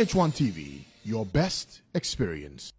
GHOne TV, your best experience.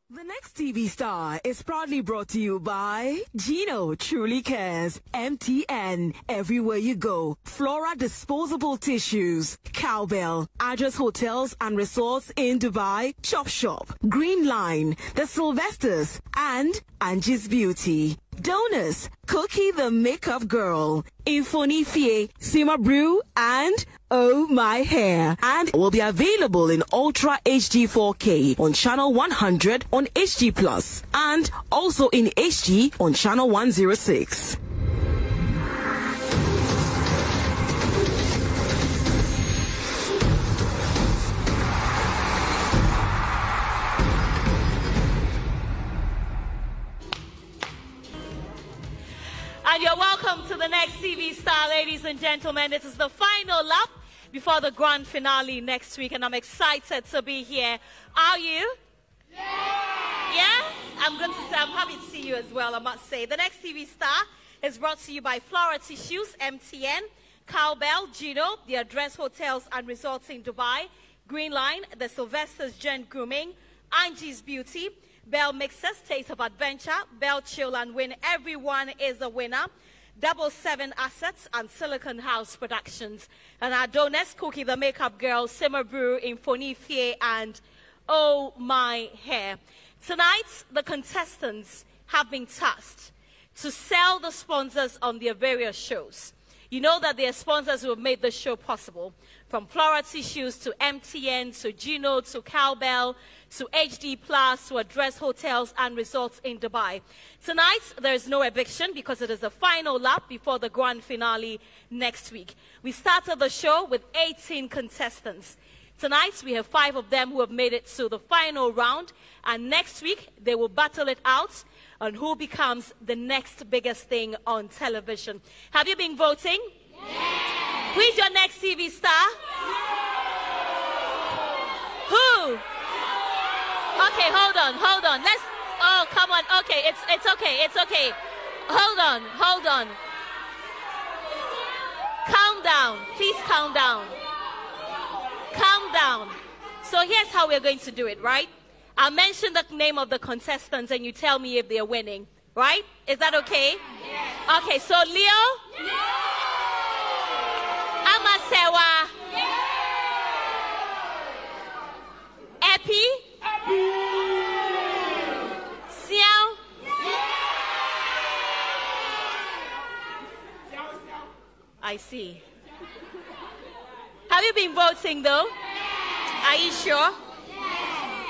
The next TV star is proudly brought to you by GHOne Truly Cares, MTN, everywhere you go, Flora Disposable Tissues, Cowbell, Address Hotels and Resorts in Dubai, Chop Shop, Green Line, The Sylvesters, and Angie's Beauty. Donors, Cookie the Makeup Girl, Infoni Fie, Sima Brew, and Oh My Hair. And will be available in Ultra HD 4K on channel 100 on HD Plus and also in HD on channel 106. And you're welcome to the next TV star, ladies and gentlemen. This is the final lap before the grand finale next week, and I'm excited to be here. Are you? Yeah? I'm going to say I'm happy to see you as well, I must say. The next TV star is brought to you by Flora Tissues, MTN, Cowbell, GHOne, the Address Hotels and Resorts in Dubai, Green Line, the Sylvester's Gent Grooming, Angie's Beauty, Bell Mixers, Taste of Adventure, Bell Chill and Win, Everyone is a Winner, 77 Assets, and Silicon House Productions. And our donors, Cookie the Makeup Girl, Simmer Brew, Infoni Fie, and Oh My Hair. Tonight, the contestants have been tasked to sell the sponsors on their various shows. You know that they are sponsors who have made the show possible, from Flora Tissues to MTN to GHOne to Cowbell to HD Plus to Address Hotels and Resorts in Dubai. Tonight, there is no eviction because it is the final lap before the grand finale next week. We started the show with 18 contestants. Tonight, we have 5 of them who have made it to the final round, and next week, they will battle it out on who becomes the next biggest thing on television. Have you been voting? Yes. Who is your next TV star? Yes. Who? Okay, hold on. Let's, oh, come on. Okay, it's okay. Hold on. Calm down. Please calm down. Calm down. So here's how we're going to do it, right? I'll mention the name of the contestants and you tell me if they're winning, right? Is that okay? Yes. Okay, so Leo? Yes. Amasewa? Yes. Epi? Xiao? Yes. I see. Have you been voting though? Yes. Are you sure?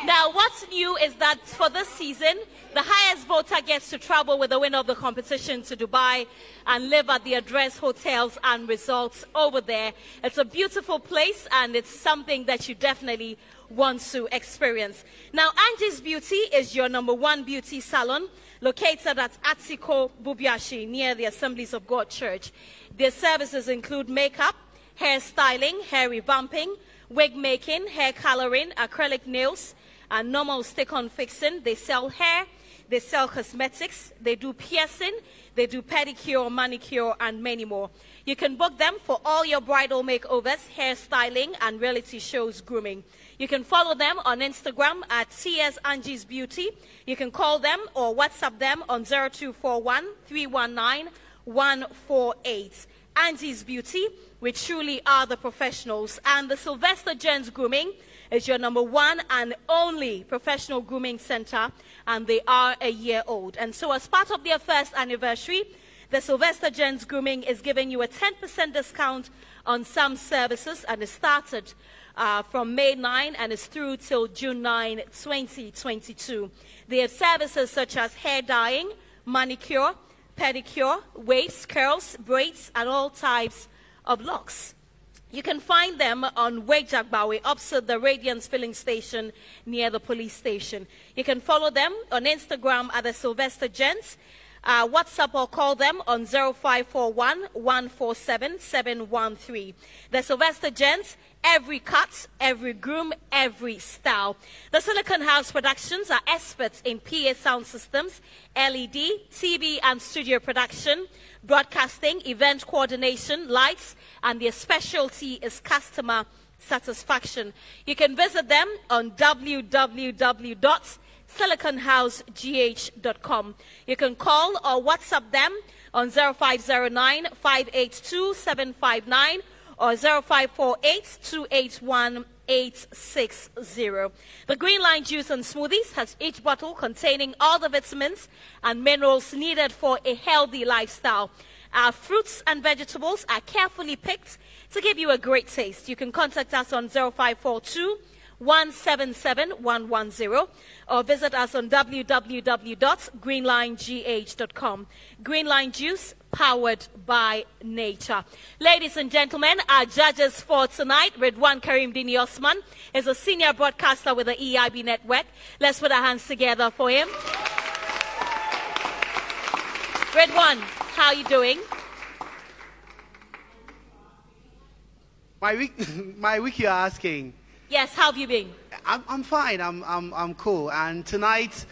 Now, what's new is that for this season, the highest voter gets to travel with the winner of the competition to Dubai and live at the Address Hotels and Resorts over there. It's a beautiful place, and it's something that you definitely want to experience. Now, Angie's Beauty is your #1 beauty salon located at Atsiko Bubiashi near the Assemblies of God Church. Their services include makeup, hair styling, hair revamping, wig making, hair coloring, acrylic nails, and normal stick-on fixing. They sell hair, they sell cosmetics, they do piercing, they do pedicure, manicure, and many more. You can book them for all your bridal makeovers, hair styling, and reality shows grooming. You can follow them on Instagram at TS Angie's Beauty. You can call them or WhatsApp them on 0241 319 148. Angie's Beauty, we truly are the professionals. And the Sylvester Gents Grooming is your #1 and only professional grooming center, and they are a year old. And so as part of their first anniversary, the Sylvester Gents Grooming is giving you a 10% discount on some services, and it started from May 9 and is through till June 9, 2022. They have services such as hair dyeing, manicure, pedicure, waves, curls, braids, and all types of locks. You can find them on Wejagbawe, opposite the Radiance filling station near the police station. You can follow them on Instagram at the Sylvester Gents. WhatsApp or call them on 0541 147 713. The Sylvester Gents every cut, every groom, every style. The Silicon House Productions are experts in PA sound systems, LED, TV and studio production, broadcasting, event coordination, lights, and their specialty is customer satisfaction. You can visit them on www.siliconhousegh.com. You can call or WhatsApp them on 0509 582 759 or 0548 281 860. The Green Line Juice and Smoothies has each bottle containing all the vitamins and minerals needed for a healthy lifestyle. Our fruits and vegetables are carefully picked to give you a great taste. You can contact us on 0542 177 110 or visit us on www.greenlinegh.com. Green Line Juice, powered by nature. Ladies and gentlemen, our judges for tonight, GHOne Karim Dini Osman is a senior broadcaster with the EIB network. Let's put our hands together for him. GHOne, how are you doing? My week you're asking? Yes, how have you been? I'm fine. I'm cool. And tonight,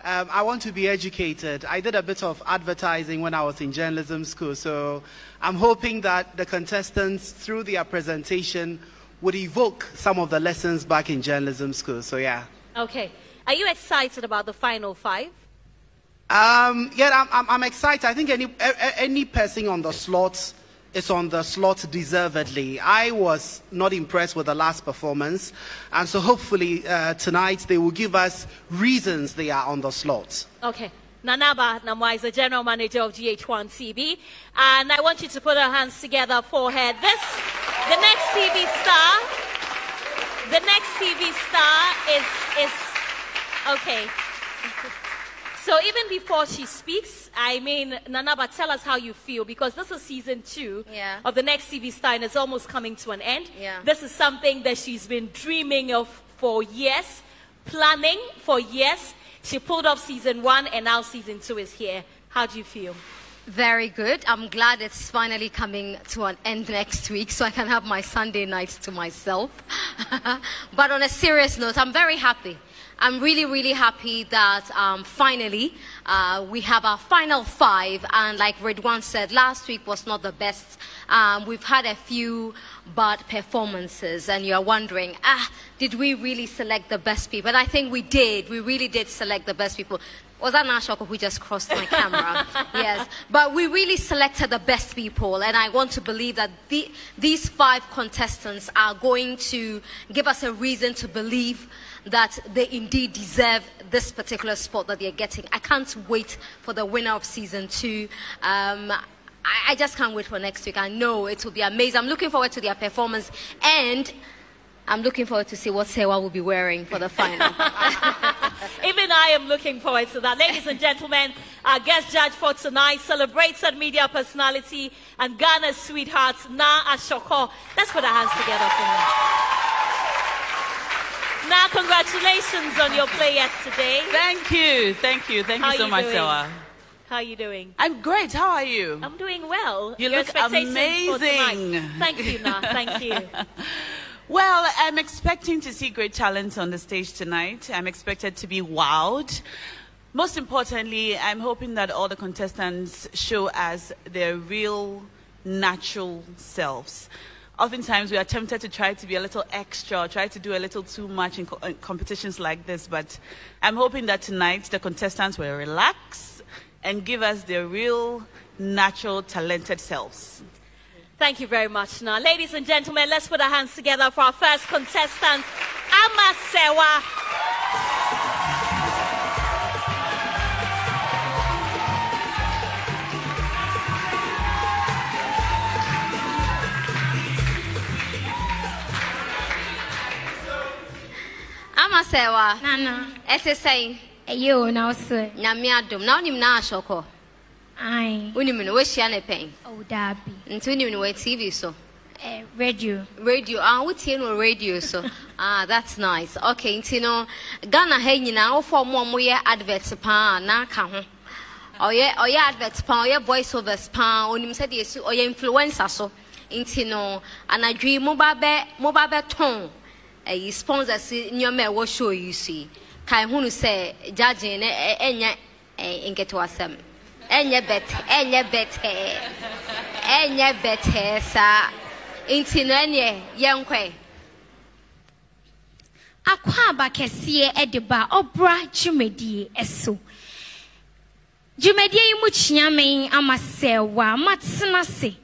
I want to be educated. I did a bit of advertising when I was in journalism school, so I'm hoping that the contestants, through their presentation, would evoke some of the lessons back in journalism school. So yeah. Okay. Are you excited about the final five? Yeah, I'm excited. I think any person on the slot is on the slot deservedly. I was not impressed with the last performance, and so hopefully tonight they will give us reasons they are on the slot. Okay. Nanaba Namwa is the general manager of GHOne TV, and I want you to put our hands together for her. The next TV star is okay. So even before she speaks, I mean, Nanaba, tell us how you feel, because this is season 2 of the next TV star, and it's almost coming to an end. This is something that she's been dreaming of for years, planning for years. She pulled off season 1, and now season 2 is here. How do you feel? Very good. I'm glad it's finally coming to an end next week, so I can have my Sunday nights to myself. But on a serious note, I'm very happy. I'm really, really happy that finally we have our final 5. And like GHOne said, last week was not the best. We've had a few bad performances, and you're wondering, did we really select the best people? And I think we did. We really did select the best people. Was that Nashoko who just crossed my camera? Yes. But we really selected the best people, and I want to believe that these 5 contestants are going to give us a reason to believe that they indeed deserve this particular spot that they're getting. I can't wait for the winner of season 2. I just can't wait for next week. I know it will be amazing. I'm looking forward to their performance, and I'm looking forward to see what Sewa will be wearing for the final. Even I am looking forward to that. Ladies and gentlemen, our guest judge for tonight, celebrated media personality and Ghana's sweetheart, Na Ashoko. Let's put our hands together for her. Now, congratulations on your play yesterday. Thank you so much, Sewa. How are you doing? I'm great. How are you? I'm doing well. You look amazing. Thank you, Na. Thank you. Well, I'm expecting to see great talent on the stage tonight. I'm expected to be wowed. Most importantly, I'm hoping that all the contestants show us their real, natural selves. Oftentimes, we are tempted to try to be a little extra, try to do a little too much in competitions like this, but I'm hoping that tonight the contestants will relax and give us their real, natural, talented selves. Thank you very much. Now, ladies and gentlemen, let's put our hands together for our first contestant, Amasewa. Amasewa. Nana. SSA. Ayo, now sir. Nyamiadum. Now nim na Ashoko. Aye. Unimino, where's she on pain? Oh, Darby. Into Unimino TV so. Radio. Radio. What's in radio so? That's nice. Okay, Tino. Ghana hanging now for more adverts pa na ka. Oh yeah, adverts pa, oh yeah, voiceovers pa. Unim said yes, oh yeah, influencer so. Intino, and I dream mobabe tone. A sponsor in your mail will show you see. Can who say, judging and get to us. And ye better, sir. Intino, young quay. Akwaba kesiye ediba obra jumedie eso. Jumedie yimu chiame amasewa matsena se.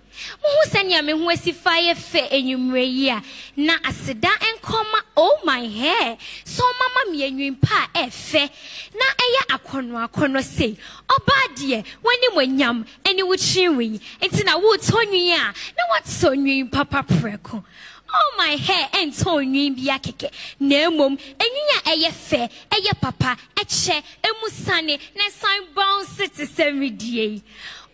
Muhu senya me hu asifaye fe enyumre yi a na aseda enkoma oh my hair. So mama me enwimpa efe na eye akono se. Oba de wani mwanyam eni wuchinwi enti na wo tonwi a na watsonwi papa preko. Oh my hair and so bia keke na mom enyunya eye fe eye papa eche emusane na sign bounce to semidie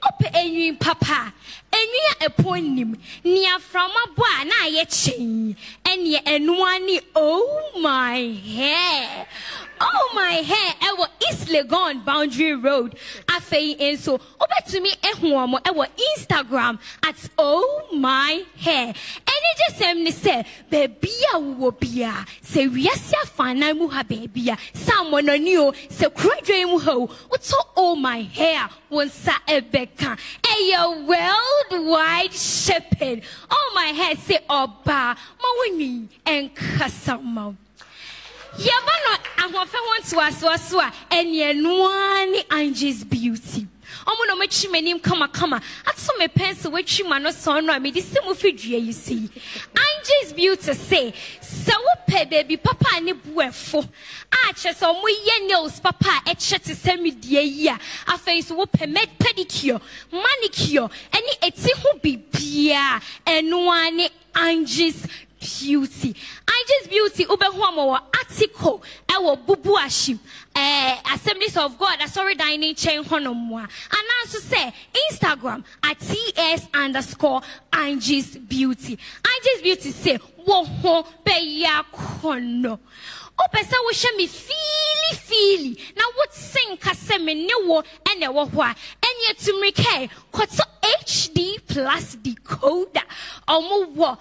ope enyun papa enyunya eponim nia from aboa na aye chen ene enuani oh my hair. Oh my hair, ewo East Legon Boundary Road. Afei enso, obetumi ehuomo ewo Instagram at oh my hair. Eni jesem ni se, bebia wo bia. Se wiasia fana mu ha bebia. Sa mononi o, se krodwe mu ho. Uto oh my hair, wonsa ebeka. Eyo worldwide shipping. Oh my hair say oba, mawini enkasama. Yabano ahofe won to enye nuani Angie's beauty. Omo no mechi menim kama aso me pencil wetwi ma no son no me di simu fidua you see. Angie's beauty say se wo pe baby papa ne buefo a che so mo ye nails papa e che te semidie yi a afei so wo pe pedicure manicure eni eti ho bibia enuani Angie's beauty. Angie's beauty ubehuamo article ewo bubu ashim Assemblies of God sorry dining chain honomwa and also say Instagram at @TS_Angie's beauty. Angie's beauty say wo ho be ya kono opesa wo hye me feely na what sing kase me ne wo ene wo ho a enye tumrike koto HD plus decoder omo wo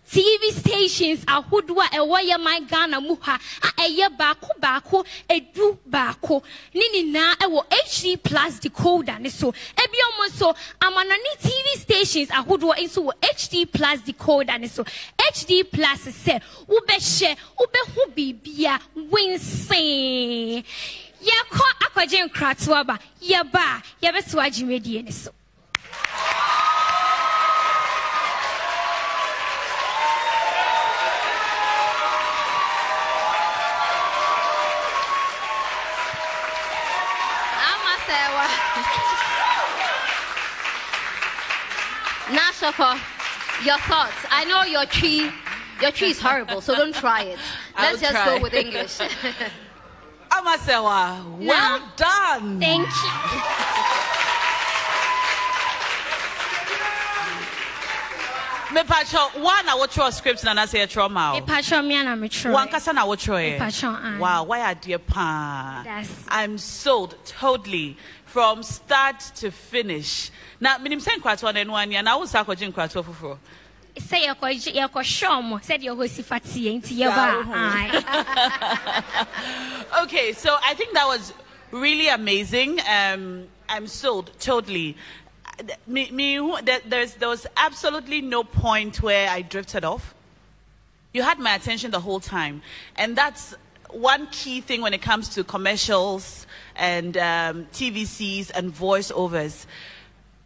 TV stations ahudwa ewoye my Ghana muha eye baako edu baako nini na ewo HD plus decoder ne so ebiomo so amanani TV stations ahudwa inso wo HD plus decoder ne so HD plus se ubehye ubehu bibia winsin yakọ akwaje nkratoa ba yeba yebeto agimedie ne so. Nashoko, your thoughts. I know your tree is horrible, so don't try it. Let's just go with English. Amasewa, well done. Thank you. Me pacho one I watch your scripts and I say a trauma. Me pacho me na me try. One kasa na watch Me pacho. Wow, why are dear pa? Yes. I'm sold totally from start to finish. Now, minim sen kwatwa na enu ania na wo sa kwagin kwatwa foforo. Say yako shomo said your hosifati enti yeba. Okay, so I think that was really amazing. I'm sold totally. There was absolutely no point where I drifted off. You had my attention the whole time, and that's one key thing when it comes to commercials and TVCs and voiceovers.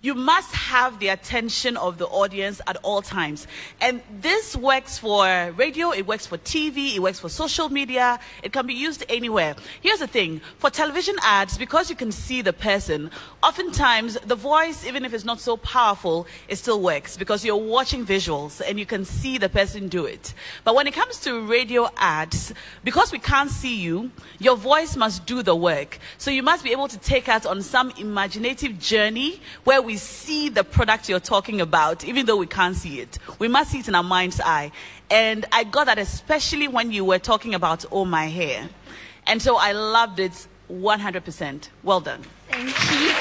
You must have the attention of the audience at all times. And this works for radio, it works for TV, it works for social media, it can be used anywhere. Here's the thing, for television ads, because you can see the person, oftentimes the voice, even if it's not so powerful, it still works because you're watching visuals and you can see the person do it. But when it comes to radio ads, because we can't see you, your voice must do the work. So you must be able to take us on some imaginative journey where we see the product you're talking about, even though we can't see it. We must see it in our mind's eye. And I got that especially when you were talking about Oh My Hair. And so I loved it 100%. Well done. Thank you.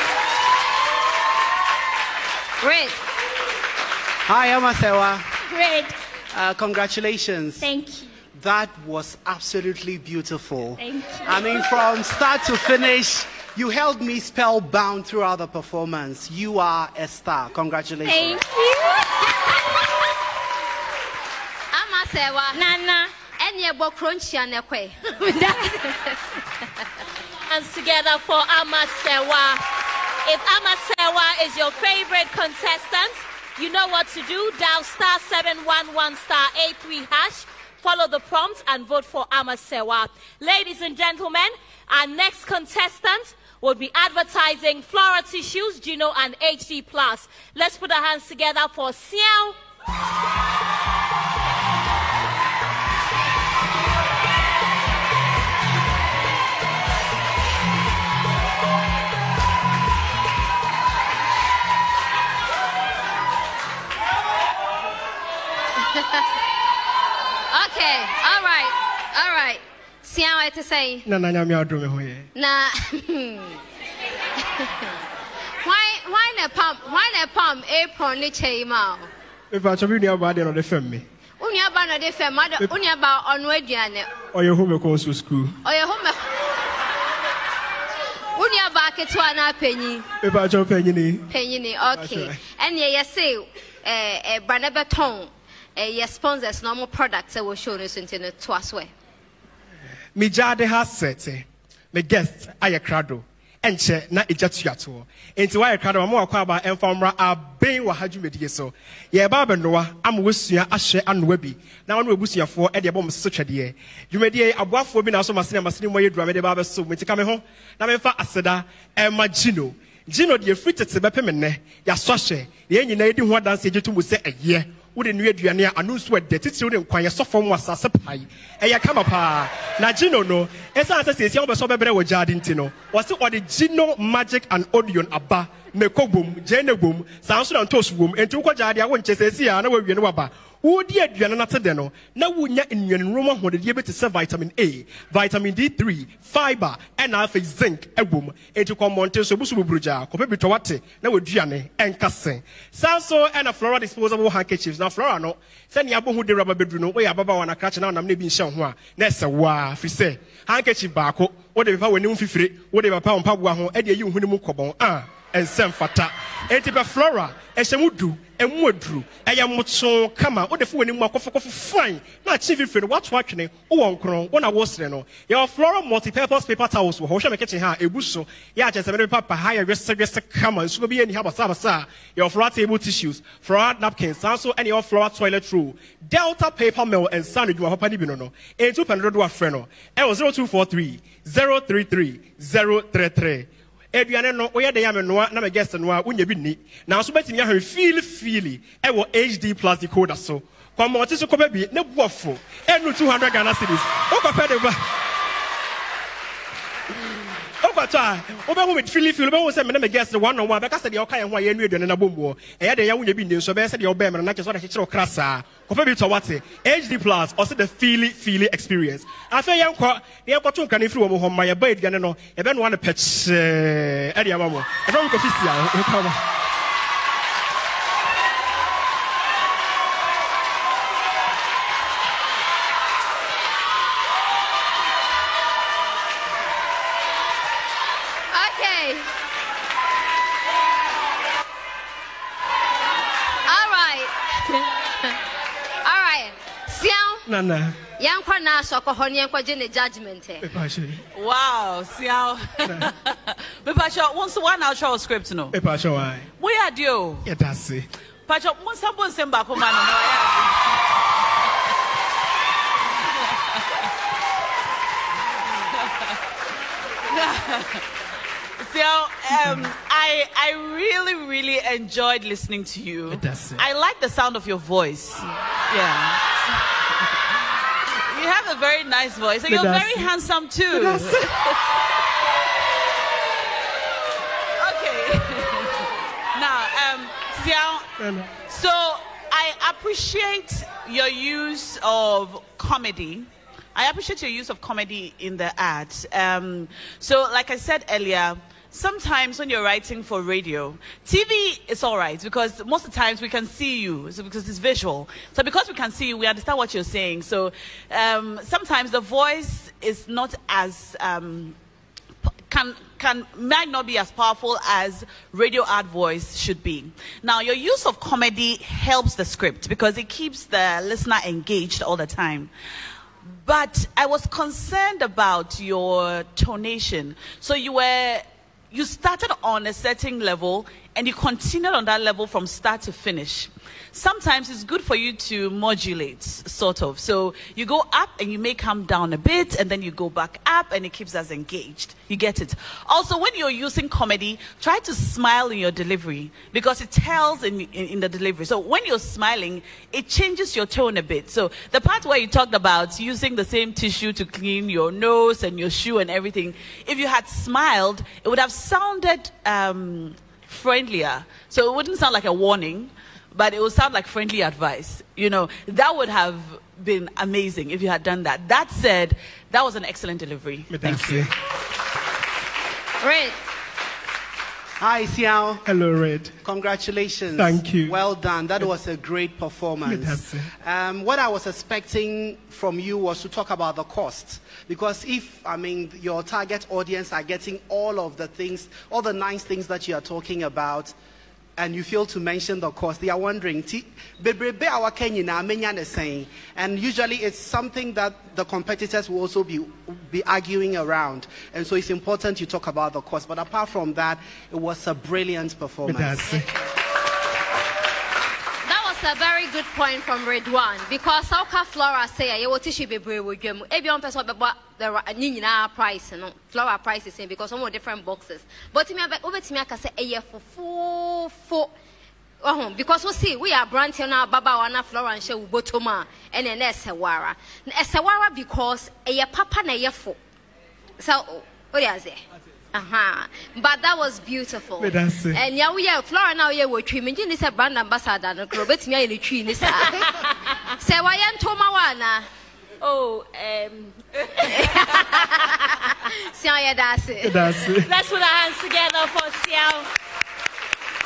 Great. Hi, Amasewa. Great. Congratulations. Thank you. That was absolutely beautiful. Thank you. I mean, from start to finish, you held me spellbound throughout the performance. You are a star. Congratulations. Thank you. Amasewa. Nana. Enye bo crunch and Hands together for Amasewa. If Amasewa is your favorite contestant, you know what to do. Dial *711*83#. Follow the prompts and vote for Amasewa. Ladies and gentlemen, our next contestant will be advertising Flora Tissues, GHOne and HD+. Let's put our hands together for Xiao. Okay, all right. See how I to say? Na na nyame adome ho ye. Na. Why na pump apron ni chei ma? Me pa chobi nua ba de no de fam me. Unia ba no de fam, ma de unia ba onu aduane. Oye ho me ko so school. Oye ho me. Unia ba ketua na penyi. Me pa chobi penyi ni, okay. And ye say brand beton your sponsors normal products that will show us into the twice way. Me jade has set me guest aye krado enche na ejatuato enti wa krado ma akwa ba enfamra aben wa hadwumedie so ye ba benoa amwosua ahye anoa bi na wonu ebusuafo e de bom so twede dwumedie aboafo bi na so masene mo ye duame de ba be so metika me ho na me fa aseda ma GHOne de free tete be pemene ya so hye ye nyina edi ho danse ejetu mu se eye wode nua aduane a anu so de titiri de nkwan ye sofom wasase pai eya kama pa na GHOne no esa asa sesi obeso bebere wo jade ntino wose ode GHOne magic and onion aba mekobom jenebom sanso na ntosu bom enti wo jade a wo nchesesi a na wawie no waba wodi aduane na tede no na wonya enwanenrom ahodede be te se vitamin A, vitamin D3, fiber and alpha zinc ebom enti komonte so busu bubruja ko bebito wate na waduane enkasen sanso and a Flora disposable handkerchiefs na Flora no se ne abo hu de rubber bedru no we ababa wana krache na nam na bi nhye ho a na ese wa fi se handkerchief baako wo de befa wani mfifire wo de befa mpaboa ho e de yi hu ni mu kobon ensem fata enti be Flora ehyemudu emudru eyamutso kama wo de fo wani mu akofo fine na chief fifire what watchene wo wonkron wo na wo sere no your Flora multi-purpose paper towels wo hwe me kitchen ha ebuso ya chese me paper ha ya wese kama nsuko bi ani ha basa your Flora table tissues Flora napkins also and your Flora toilet roll Delta paper mill and sand du papa ni bi no enti penro do afre no e 0243 033 033 eduane no oye de yame noa na me guest noa unya bi ni na so betimi ahwe feely e wo HD plus decoder so kwa mo ti so ko ba bi na buofo enu 200 Ghana cedis o ko pe de ba o ko ta o be hu me feely o be hu se me na me guest one on one be ka se de o ka ye ho ye enu eduane na bombo e ye de ya unya bi ni so be se de o be me na ke so da kire o krasa ko pe bi to wate HD plus or se the feely experience afa ye nko to nka na firi wo ho ma ye ba eduane no ye be no one patch e de amamo e from ko fisia o ka ba Nana. Young Kwana Soko Honey and judgment. Wow, see how. Pacho, once one I'll show a script no. Pacho, why? Where are you? Yeah, that's it. Pacho, once someone send back home. So, I really enjoyed listening to you. I like the sound of your voice. Yeah. You have a very nice voice, and you're very handsome too. Okay. Now, Xiao, so I appreciate your use of comedy. I appreciate your use of comedy in the ads. So, like I said earlier, sometimes when you're writing for radio, TV is all right because most of the times we can see you because it's visual. So because we can see you, we understand what you're saying. So sometimes the voice is not as might not be as powerful as radio ad voice should be. Now, your use of comedy helps the script because it keeps the listener engaged all the time. But I was concerned about your tonation. So you started on a certain level and you continued on that level from start to finish. Sometimes it's good for you to modulate, sort of. So you go up and you may come down a bit and then you go back up and it keeps us engaged. You get it? Also, when you're using comedy, try to smile in your delivery because it tells in the delivery. So when you're smiling, it changes your tone a bit. So the part where you talked about using the same tissue to clean your nose and your shoe and everything, if you had smiled, it would have sounded friendlier. So it wouldn't sound like a warning, but it would sound like friendly advice. You know, that would have been amazing if you had done that. That said, that was an excellent delivery. Thank you. Red. Hi, Xiao. Hello, Red. Congratulations. Thank you. Well done. That was a great performance. What I was expecting from you was to talk about the cost. Because if, your target audience are getting all of the things, all the nice things that you are talking about, and you fail to mention the cost, they are wondering, and usually it's something that the competitors will also be arguing around. And so it's important you talk about the cost. But apart from that, it was a brilliant performance. A very good point from Redwan because how can Flora say you want to be brave with them? Everyone person about the price, Flora price is same because some more different boxes. But me over to me I can say a year for because we see we are branding now Baba Wana Flora and Show Botoma and then Esewara. Esewara because a year papa na year for. So what do you say? But that was beautiful. And yeah, we are Flora now. Yeah, we're treating. You need a brand ambassador. No, but me in the tree. Say why am Tomawana? Oh, that's it. Let's put our hands together for Xiao.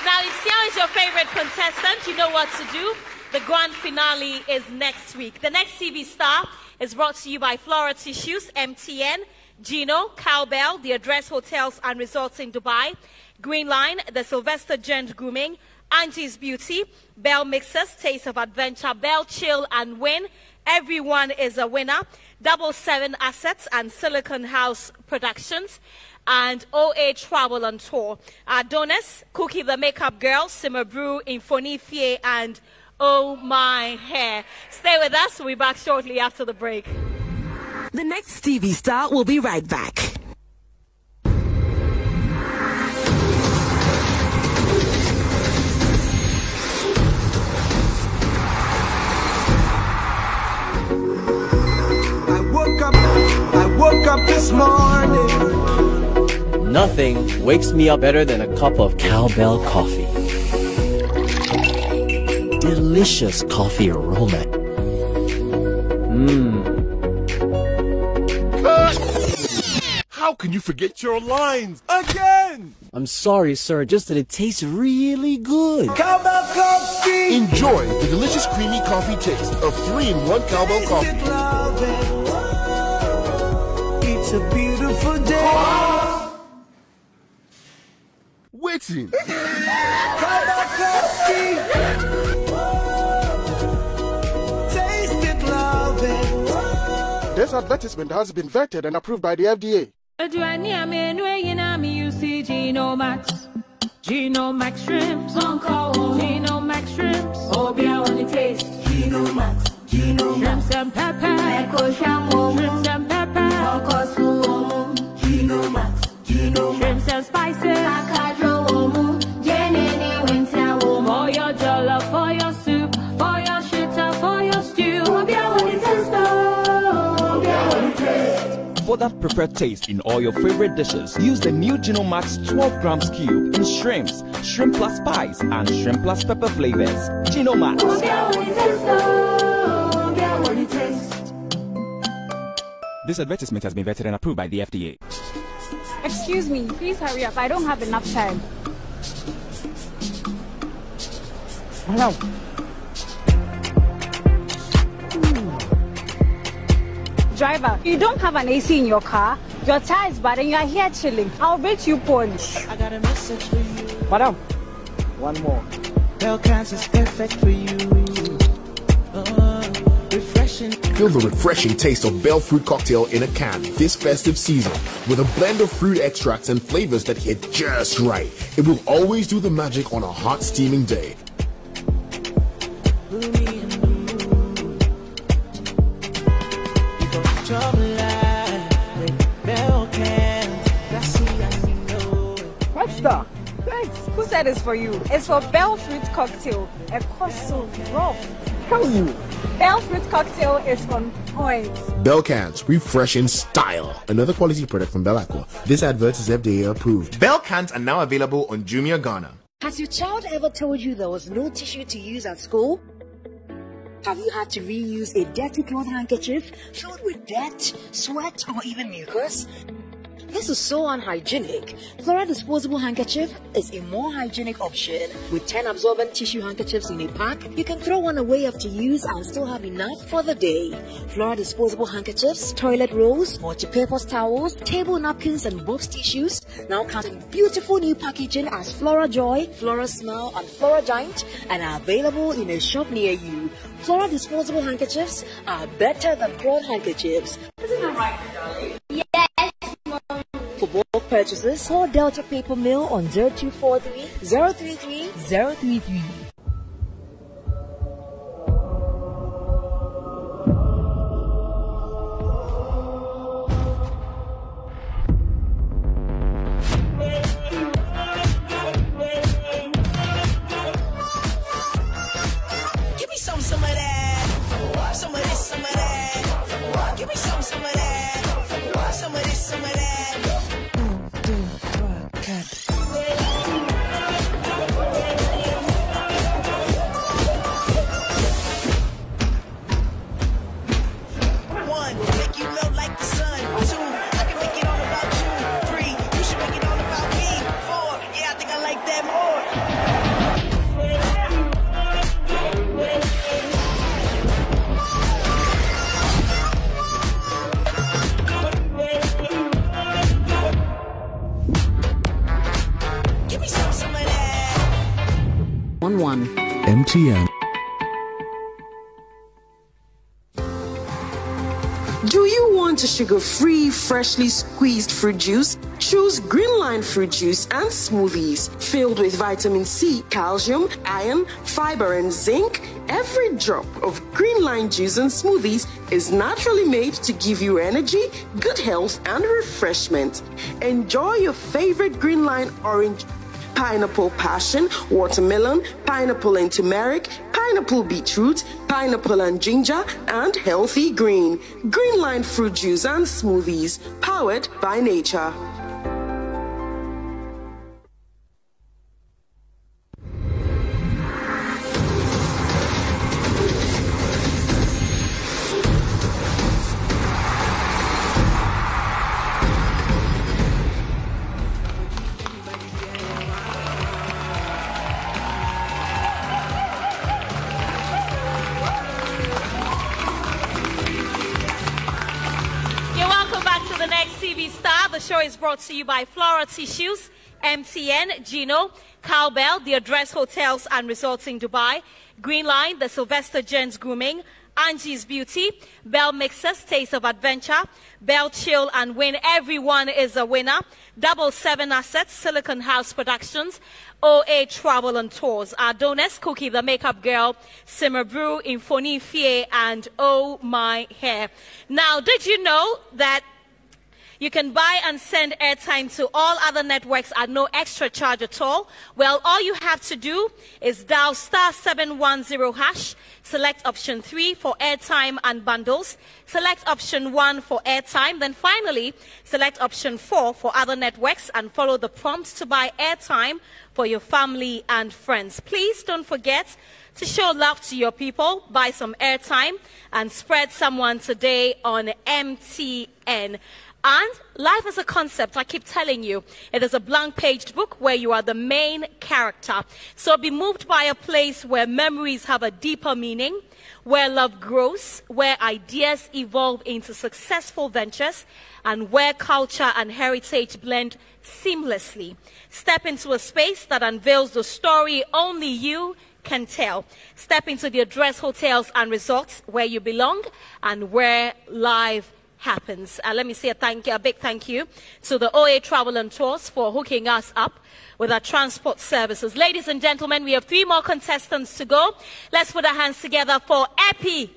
Now, if Xiao is your favorite contestant, you know what to do. The grand finale is next week. The next TV star is brought to you by Flora Tissues, MTN. GHOne, Cowbell, the Address Hotels and Resorts in Dubai, Green Line, the Sylvester Gent Grooming, Angie's Beauty, Bell Mixers, Taste of Adventure, Bell Chill and Win. Everyone is a winner. 77 Assets and Silicon House Productions and OA Travel on Tour. Our donors, Cookie the Makeup Girl, Simmer Brew, Infonifie, and Oh My Hair. Stay with us. We'll be back shortly after the break. The next TV star will be right back. I woke up this morning. Nothing wakes me up better than a cup of Cowbell coffee. Delicious coffee aroma. How can you forget your lines again? I'm sorry, sir, just that it tastes really good. Cowbell coffee. Enjoy the delicious creamy coffee taste of 3-in-1 Cowbell coffee. It's a beautiful day. Waiting. Cowbell coffee. Taste it, love it. This advertisement has been vetted and approved by the FDA. GHOne Max shrimps, GHOne Max shrimps, oh, be on the taste. GHOne Max, shrimps and pepper, shrimps and pepper, GHOne Max, shrimps and spices, for your jollof, for your soup, for your shitter, for your stew, oh, be on the taste, oh, be on the taste. For that preferred taste in all your favorite dishes, use the new GHOne Max 12 grams cube in shrimps, shrimp plus spice, and shrimp plus pepper flavors. GHOne Max. This advertisement has been vetted and approved by the FDA. Excuse me, please hurry up. I don't have enough time. Hello. Driver, you don't have an AC in your car. Your tire is bad and you are here chilling. I'll rate you points. I got a message for you. Madam, one more. Belcan's is perfect for you. Refreshing. Feel the refreshing taste of Bell Fruit Cocktail in a can this festive season with a blend of fruit extracts and flavors that hit just right. It will always do the magic on a hot steaming day. Rockstar, thanks. Who said it's for you? It's for Bell Fruit Cocktail. It costs so rough. How you? Bell Fruit Cocktail is on point. Bell Cans, refresh in style. Another quality product from Bell Aqua. This advert is FDA approved. Bell Cans are now available on Jumia Ghana. Has your child ever told you there was no tissue to use at school? Have you had to reuse a dirty cloth handkerchief filled with dirt, sweat, or even mucus? This is so unhygienic. Flora disposable handkerchief is a more hygienic option. With 10 absorbent tissue handkerchiefs in a pack, you can throw one away after use and still have enough for the day. Flora disposable handkerchiefs, toilet rolls, multi-purpose towels, table napkins, and box tissues now come in beautiful new packaging as Flora Joy, Flora Smile, and Flora Giant, and are available in a shop near you. Flora disposable handkerchiefs are better than cloth handkerchiefs. Isn't that right, darling? Yes. For bulk purchases, call Delta Paper Mill on 0243 033 033. Give me some of that. Some of this, some of that. Give me some of that. Some of this, some of that. One, make you melt like the sun. Two, I can make it all about you. Three, you should make it all about me. Four, yeah, I think I like that more. Give me some of that. 11. MTN. Do you want a sugar-free, freshly squeezed fruit juice? Choose GHOne fruit juice and smoothies filled with vitamin C, calcium, iron, fiber, and zinc. Every drop of GHOne juice and smoothies is naturally made to give you energy, good health, and refreshment. Enjoy your favorite GHOne orange, pineapple passion, watermelon, pineapple and turmeric, pineapple beetroot, pineapple and ginger, and healthy green. GHOne fruit juice and smoothies, powered by nature. The show is brought to you by Flora Tissues, MTN, GHOne, Cowbell, the Address Hotels and Resorts in Dubai, Green Line, the Sylvester Gents Grooming, Angie's Beauty, Bell Mixers, Taste of Adventure, Bell Chill and Win, Everyone is a Winner, 77 Assets, Silicon House Productions, OA Travel and Tours, our donors, Cookie the Makeup Girl, Simmer Brew, Infoni Fie, and Oh My Hair. Now, did you know that you can buy and send airtime to all other networks at no extra charge at all? Well, all you have to do is dial *710#, select option 3 for airtime and bundles, select option 1 for airtime, then finally select option 4 for other networks and follow the prompts to buy airtime for your family and friends. Please don't forget to show love to your people, buy some airtime and spread someone today on MTN. And life is a concept, I keep telling you. It is a blank-paged book where you are the main character. So be moved by a place where memories have a deeper meaning, where love grows, where ideas evolve into successful ventures, and where culture and heritage blend seamlessly. Step into a space that unveils the story only you can tell. Step into the Address Hotels and Resorts where you belong and where life happens. Let me say a big thank you to the OA Travel and Tours for hooking us up with our transport services. Ladies and gentlemen, we have 3 more contestants to go. Let's put our hands together for Epi.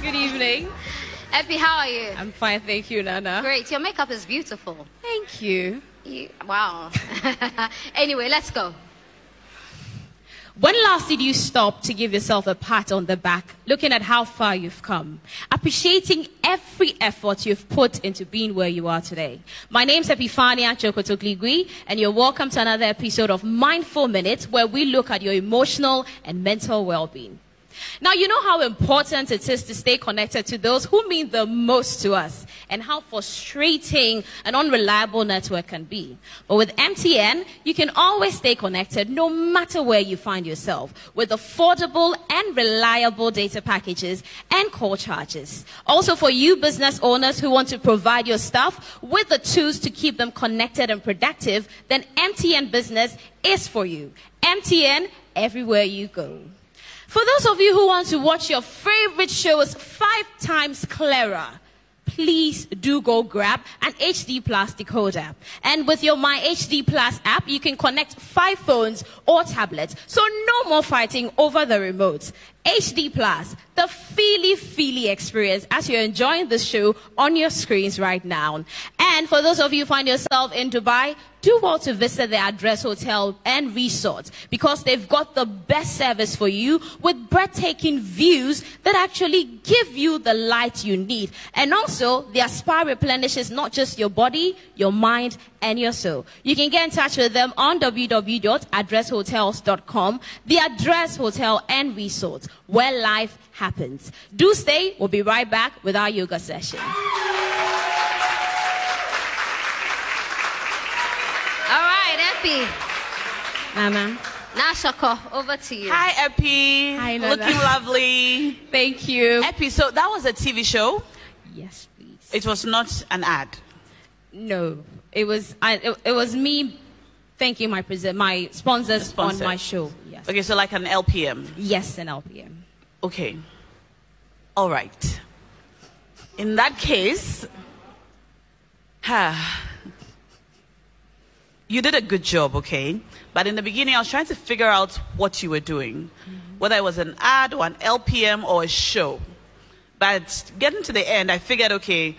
Good evening. Epi, how are you? I'm fine, thank you, Nana. Great. Your makeup is beautiful. Thank you. Wow. Anyway, let's go. When last did you stop to give yourself a pat on the back, looking at how far you've come, appreciating every effort you've put into being where you are today? My name's Epifania Chokotokligui, and you're welcome to another episode of Mindful Minutes, where we look at your emotional and mental well-being. Now, you know how important it is to stay connected to those who mean the most to us, and how frustrating an unreliable network can be. But with MTN, you can always stay connected no matter where you find yourself, with affordable and reliable data packages and call charges. Also, for you business owners who want to provide your staff with the tools to keep them connected and productive, then MTN Business is for you. MTN, everywhere you go. For those of you who want to watch your favorite shows 5 times clearer, please do go grab an HD Plus decoder. And with your My HD Plus app, you can connect 5 phones or tablets. So no more fighting over the remote. HD Plus, the feely experience as you're enjoying the show on your screens right now. And for those of you who find yourself in Dubai, do well to visit the Address Hotel and Resort, because they've got the best service for you with breathtaking views that actually give you the light you need. And also, their spa replenishes not just your body, your mind, and your soul. You can get in touch with them on www.addresshotels.com, the Address Hotel and Resort, where life happens. Do stay. We'll be right back with our yoga session. All right, Epi. Nana. Nashako, over to you. Hi, Epi. Hi, Nana. Looking lovely. Thank you. Epi, so that was a TV show? Yes, please. It was not an ad? No. It was me thanking my sponsors on my show. Yes. Okay, so like an LPM? Yes, an LPM. Okay. All right. In that case, you did a good job, okay? But in the beginning, I was trying to figure out what you were doing, whether it was an ad or an LPM or a show. But getting to the end, I figured, okay,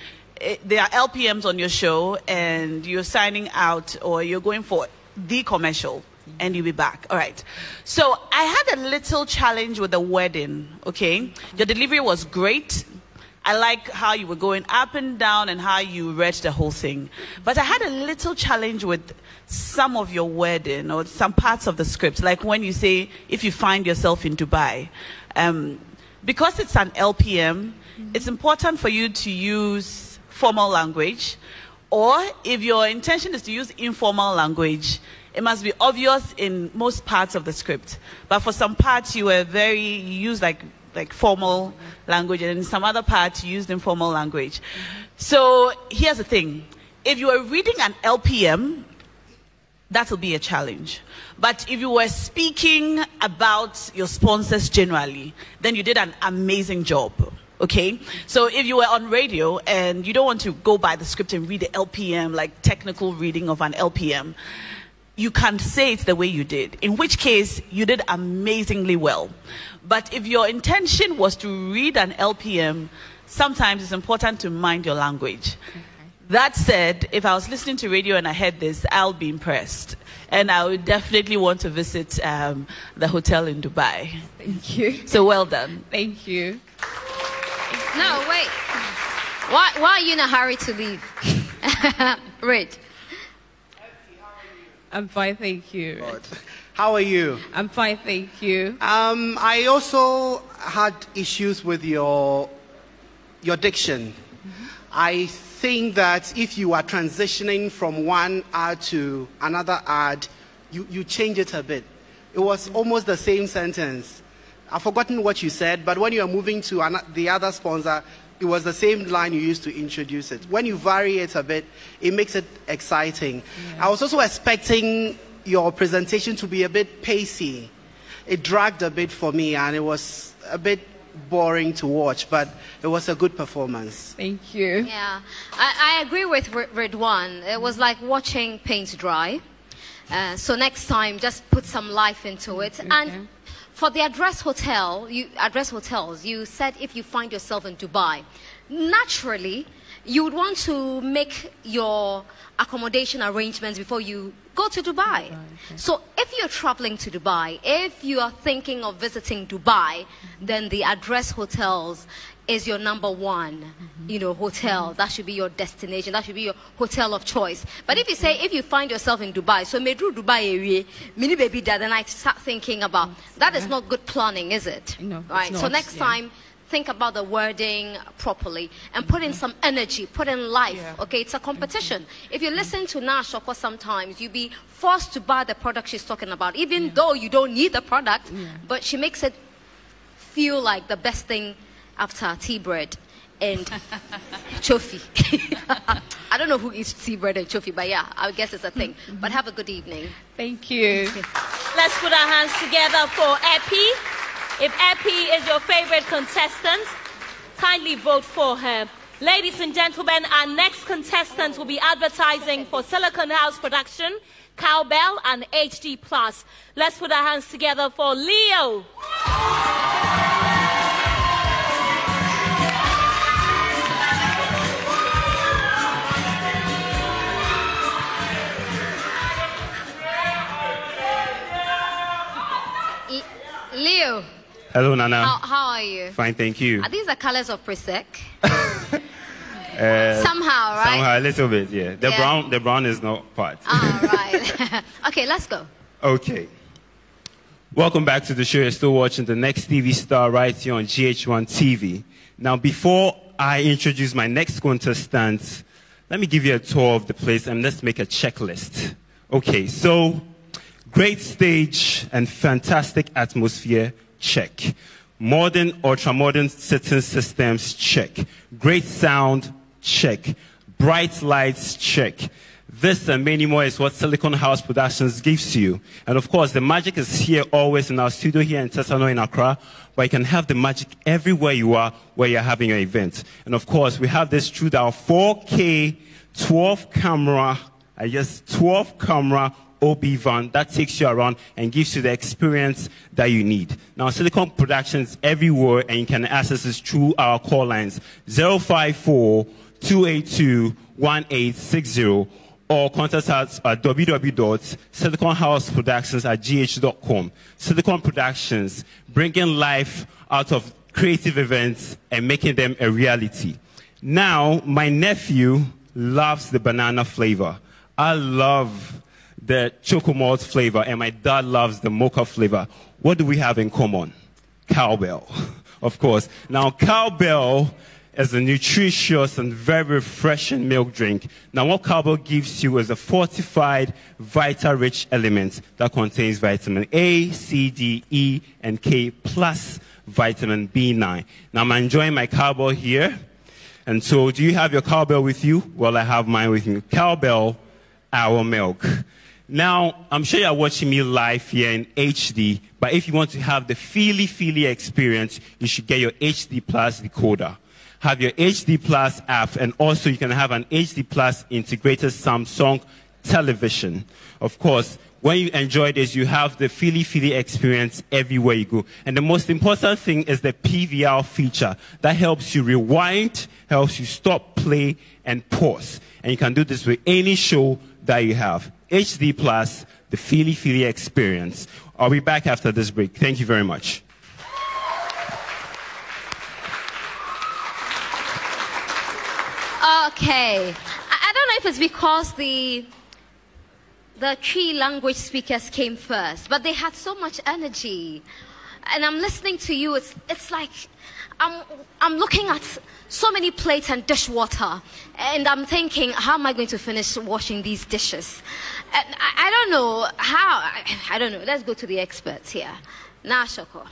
there are LPMs on your show, and you're signing out, or you're going for the commercial, and you'll be back. All right. So I had a little challenge with the wedding, okay? Your delivery was great. I like how you were going up and down and how you read the whole thing. But I had a little challenge with some of your wording or some parts of the script, like when you say, if you find yourself in Dubai. Because it's an LPM, it's important for you to use formal language. Or if your intention is to use informal language, it must be obvious in most parts of the script. But for some parts, you used like formal language, and in some other parts you used informal language. So here's the thing. If you were reading an LPM, that will be a challenge. But if you were speaking about your sponsors generally, then you did an amazing job. Okay? So if you were on radio and you don't want to go by the script and read the LPM, like technical reading of an LPM, you can say it the way you did, in which case you did amazingly well. But if your intention was to read an LPM, sometimes it's important to mind your language. Okay. That said, if I was listening to radio and I heard this, I'll be impressed. And I would definitely want to visit the hotel in Dubai. Thank you. So well done. Thank you. No, wait. Why are you in a hurry to leave? Read. I'm fine, thank you. Good. How are you? I'm fine, thank you. I also had issues with your diction. I think that if you are transitioning from one ad to another ad, you change it a bit. It was almost the same sentence. I've forgotten what you said, but when you are moving to the other sponsor, it was the same line you used to introduce it. When you vary it a bit, it makes it exciting. Yeah. I was also expecting your presentation to be a bit pacey. It dragged a bit for me, and it was a bit boring to watch, but it was a good performance. Thank you. Yeah, I agree with GHOne. It was like watching paint dry. So next time, just put some life into it. Okay. And for the address hotels, you said if you find yourself in Dubai, naturally, you would want to make your accommodation arrangements before you go to Dubai. Okay. So if you're traveling to Dubai, if you are thinking of visiting Dubai, then the address hotels is your number one, hotel. That should be your destination. That should be your hotel of choice. But if you say, if you find yourself in Dubai, so Medru Dubai area, mini baby dad, then I start thinking about, that is not good planning, is it? No, right. So next time, think about the wording properly and put in some energy, put in life. Yeah. Okay, it's a competition. If you listen to Nashoko sometimes, you'll be forced to buy the product she's talking about, even though you don't need the product, but she makes it feel like the best thing after tea bread and chofi. I don't know who eats tea bread and chofi, but yeah, I guess it's a thing. But have a good evening. Thank you. Let's put our hands together for Epi. If Epi is your favorite contestant, kindly vote for her. Ladies and gentlemen, our next contestant will be advertising for Silicon House Production, Cowbell, and HD+. Let's put our hands together for Leo. Leo. Hello, Nana. How are you? Fine, thank you. Are these the colors of Presec? Somehow, right? Somehow, a little bit, yeah. The brown is not part. All right. Okay, let's go. Okay. Welcome back to the show. You're still watching The Next TV Star right here on GHOne TV. Now, before I introduce my next contestant, let me give you a tour of the place and let's make a checklist. Okay, so great stage and fantastic atmosphere, check. Modern, ultra-modern sitting systems, check. Great sound, check. Bright lights, check. This and many more is what Silicon House Productions gives you. And of course, the magic is here always in our studio here in Tesano in Accra, but you can have the magic everywhere you are where you're having your event. And of course, we have this through our 4K 12 camera OB van that takes you around and gives you the experience that you need. Now, Silicon Productions everywhere, and you can access this through our call lines 054-282-1860 or contact us at www.siliconhouseproductions@gh.com. Silicon Productions, bringing life out of creative events and making them a reality. Now, my nephew loves the banana flavor. I love the choco malt flavor, and my dad loves the mocha flavor. What do we have in common? Cowbell, of course. Now, Cowbell is a nutritious and very refreshing milk drink. Now, what Cowbell gives you is a fortified, vital-rich element that contains vitamin A, C, D, E, and K, plus vitamin B9. Now, I'm enjoying my Cowbell here. And so, do you have your Cowbell with you? Well, I have mine with me. Cowbell, our milk. Now, I'm sure you're watching me live here in HD, but if you want to have the feely experience, you should get your HD Plus decoder. Have your HD Plus app, and also you can have an HD Plus integrated Samsung television. Of course, when you enjoy this, you have the feely experience everywhere you go. And the most important thing is the PVR feature. That helps you rewind, helps you stop, play, and pause. And you can do this with any show that you have. HD Plus, the feely experience. I'll be back after this break. Thank you very much. Okay. I don't know if it's because the the key language speakers came first, but they had so much energy. And I'm listening to you, it's like I'm looking at so many plates and dishwater, and I'm thinking, how am I going to finish washing these dishes? And I don't know how. I don't know. Let's go to the experts here. Now, Shoko,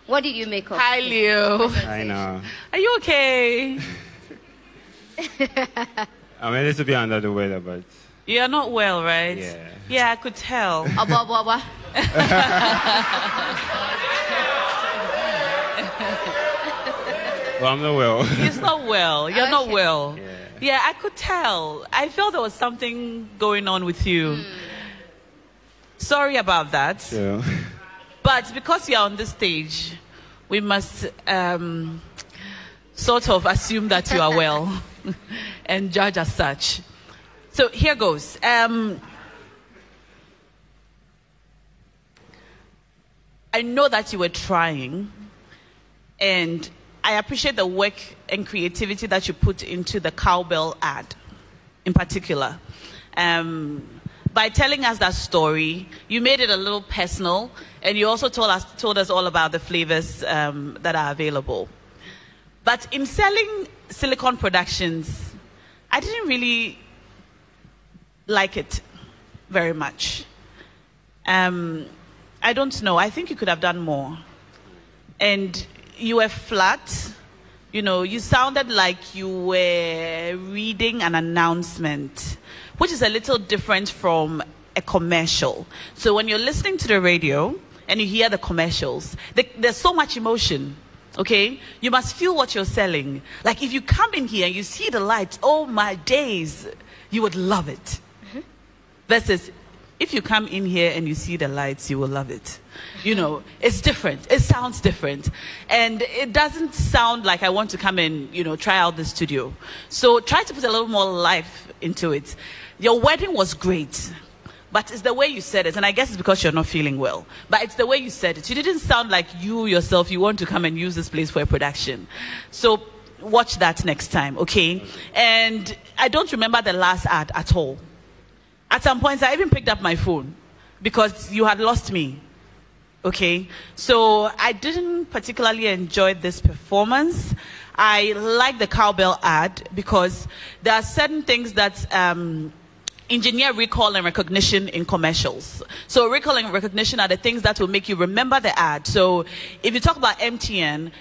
what did you make of? Hi, Leo. I know. Are you okay? I'm a little bit under the weather, but... You're not well, right? Yeah. Yeah, I could tell. Well, I'm not well. He's not well. You're not well. Yeah, I could tell. I felt there was something going on with you. Sorry about that. Yeah. But because you're on this stage, we must sort of assume that you are well and judge as such. So here goes. I know that you were trying, and I appreciate the work and creativity that you put into the cowbell ad in particular. By telling us that story, you made it a little personal, and you also told us all about the flavors that are available. But in selling Silicon Productions, I didn't really like it very much. I don't know. I think you could have done more. And you were flat. You know, you sounded like you were reading an announcement, which is a little different from a commercial. So when you're listening to the radio and you hear the commercials, there's so much emotion, okay? You must feel what you're selling. Like if you come in here and you see the lights, oh my days, you would love it. Versus if you come in here and you see the lights, you will love it. You know, it's different. It sounds different. And it doesn't sound like I want to come and, you know, try out the studio. So try to put a little more life into it. Your wedding was great, but it's the way you said it. And I guess it's because you're not feeling well. But it's the way you said it. You didn't sound like you yourself, you want to come and use this place for a production. So watch that next time, okay? And I don't remember the last ad at all. At some points, I even picked up my phone because you had lost me. Okay? So I didn't particularly enjoy this performance. I like the cowbell ad because there are certain things that engineer recall and recognition in commercials. So recall and recognition are the things that will make you remember the ad. So if you talk about MTN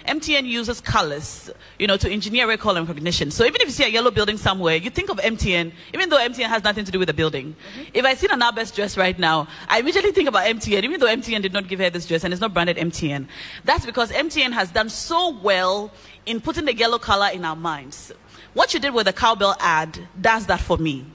uses colors, you know, to engineer recall and recognition. So even if you see a yellow building somewhere, you think of MTN, even though MTN has nothing to do with the building. If I see an Albert dress right now, I immediately think about MTN, even though MTN did not give her this dress and it's not branded MTN. That's because MTN has done so well in putting the yellow color in our minds. What you did with the cowbell ad does that for me.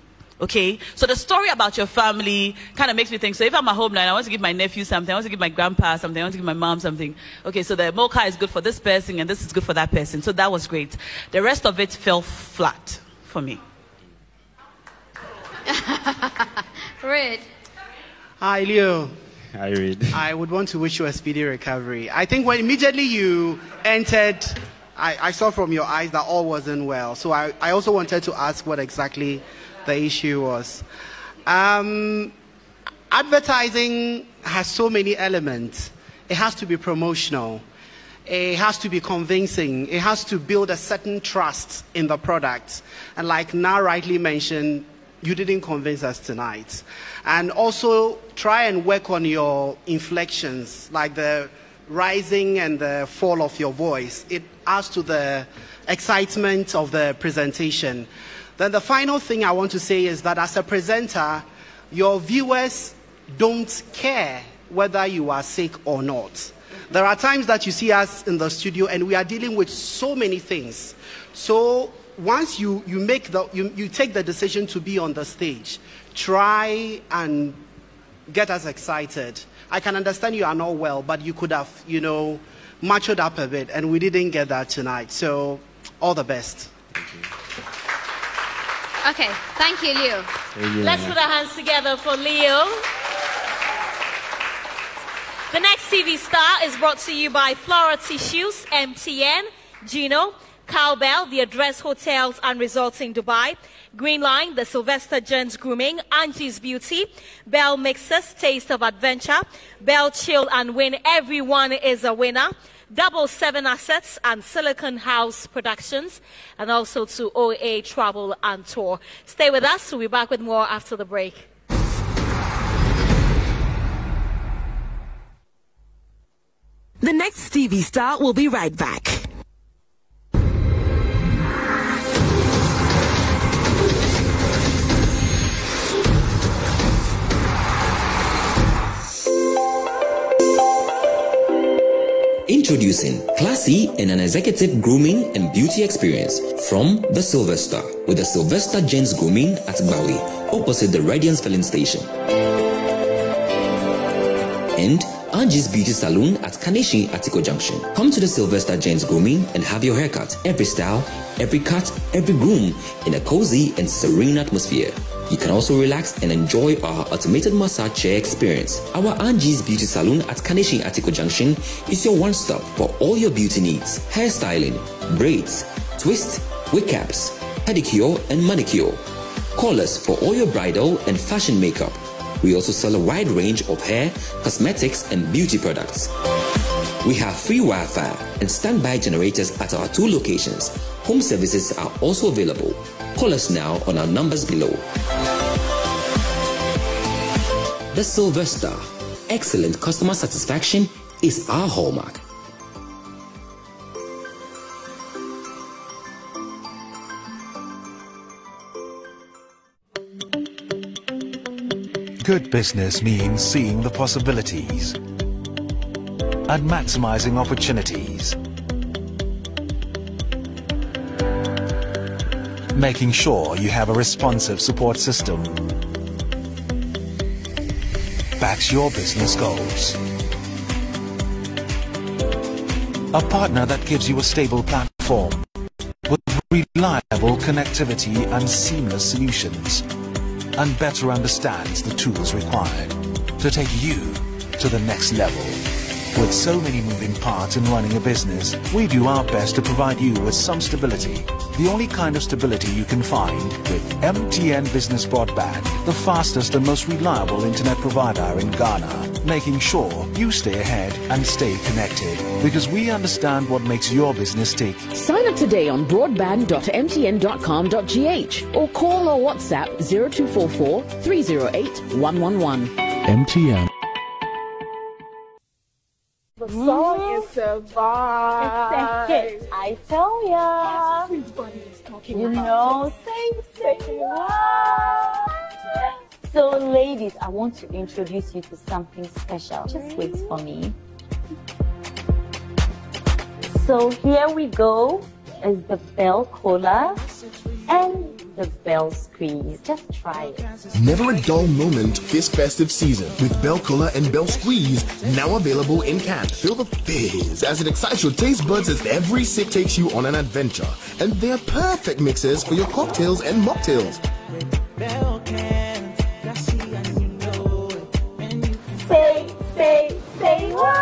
Okay, so the story about your family kind of makes me think, so if I'm at home now and I want to give my nephew something, I want to give my grandpa something, I want to give my mom something. Okay, so the mocha is good for this person and this is good for that person. So that was great. The rest of it fell flat for me. Red. Hi, Leo. Hi, Red. I would want to wish you a speedy recovery. I think when immediately you entered, I saw from your eyes that all wasn't well. So I also wanted to ask what exactly the issue was. Advertising has so many elements. It has to be promotional. It has to be convincing. It has to build a certain trust in the product. And like now rightly mentioned, you didn't convince us tonight. And also try and work on your inflections, like the rising and the fall of your voice. It adds to the excitement of the presentation. Then the final thing I want to say is that as a presenter, your viewers don't care whether you are sick or not. There are times that you see us in the studio and we are dealing with so many things. So once you take the decision to be on the stage, try and get us excited. I can understand you are not well, but you could have, you know, matured up a bit, and we didn't get that tonight. So all the best. Okay, thank you, Leo. Let's put our hands together for Leo. The next TV star is brought to you by Flora Tissues, MTN, GHOne, Cowbell, the Address Hotels and Resorts in Dubai. Green Line, the Sylvester Gents Grooming. Angie's Beauty. Bell Mixers, Taste of Adventure. Bell Chill and Win, everyone is a winner. 77 Assets and Silicon House Productions, and also to OA Travel and Tour. Stay with us. We'll be back with more after the break. The next TV star will be right back. Introducing classy and an executive grooming and beauty experience from the Sylvester with the Sylvester Gents Grooming at Bowie, opposite the Radiance Filling Station. And Angie's Beauty Salon at Kaneshi Atiko Junction. Come to the Sylvester Gents Grooming and have your haircut. Every style, every cut, every groom in a cozy and serene atmosphere. You can also relax and enjoy our automated massage chair experience. Our Angie's Beauty Salon at Kaneshi Atiko Junction is your one-stop for all your beauty needs. Hairstyling, braids, twist, wig caps, pedicure and manicure. Call us for all your bridal and fashion makeup. We also sell a wide range of hair, cosmetics and beauty products. We have free Wi-Fi and standby generators at our 2 locations. Home services are also available. Call us now on our numbers below. The Sylvester. Excellent customer satisfaction is our hallmark. Good business means seeing the possibilities and maximizing opportunities. Making sure you have a responsive support system backs your business goals. A partner that gives you a stable platform with reliable connectivity and seamless solutions, and better understands the tools required to take you to the next level. With so many moving parts in running a business, we do our best to provide you with some stability. The only kind of stability you can find with MTN Business Broadband, the fastest and most reliable internet provider in Ghana, making sure you stay ahead and stay connected, because we understand what makes your business tick. Sign up today on broadband.mtn.com.gh or call or WhatsApp 0244 308 111. MTN. The song is a vibe. It's a hit, I tell ya. Everybody is talking you about know, say what? So, ladies, I want to introduce you to something special. Just wait for me. So here we go. Is the Bell Cola and the Bell Squeeze. Just try it. Never a dull moment this festive season with Bell Cola and Bell Squeeze, now available in can. Feel the fizz as it excites your taste buds as every sip takes you on an adventure. And they're perfect mixes for your cocktails and mocktails. Say what?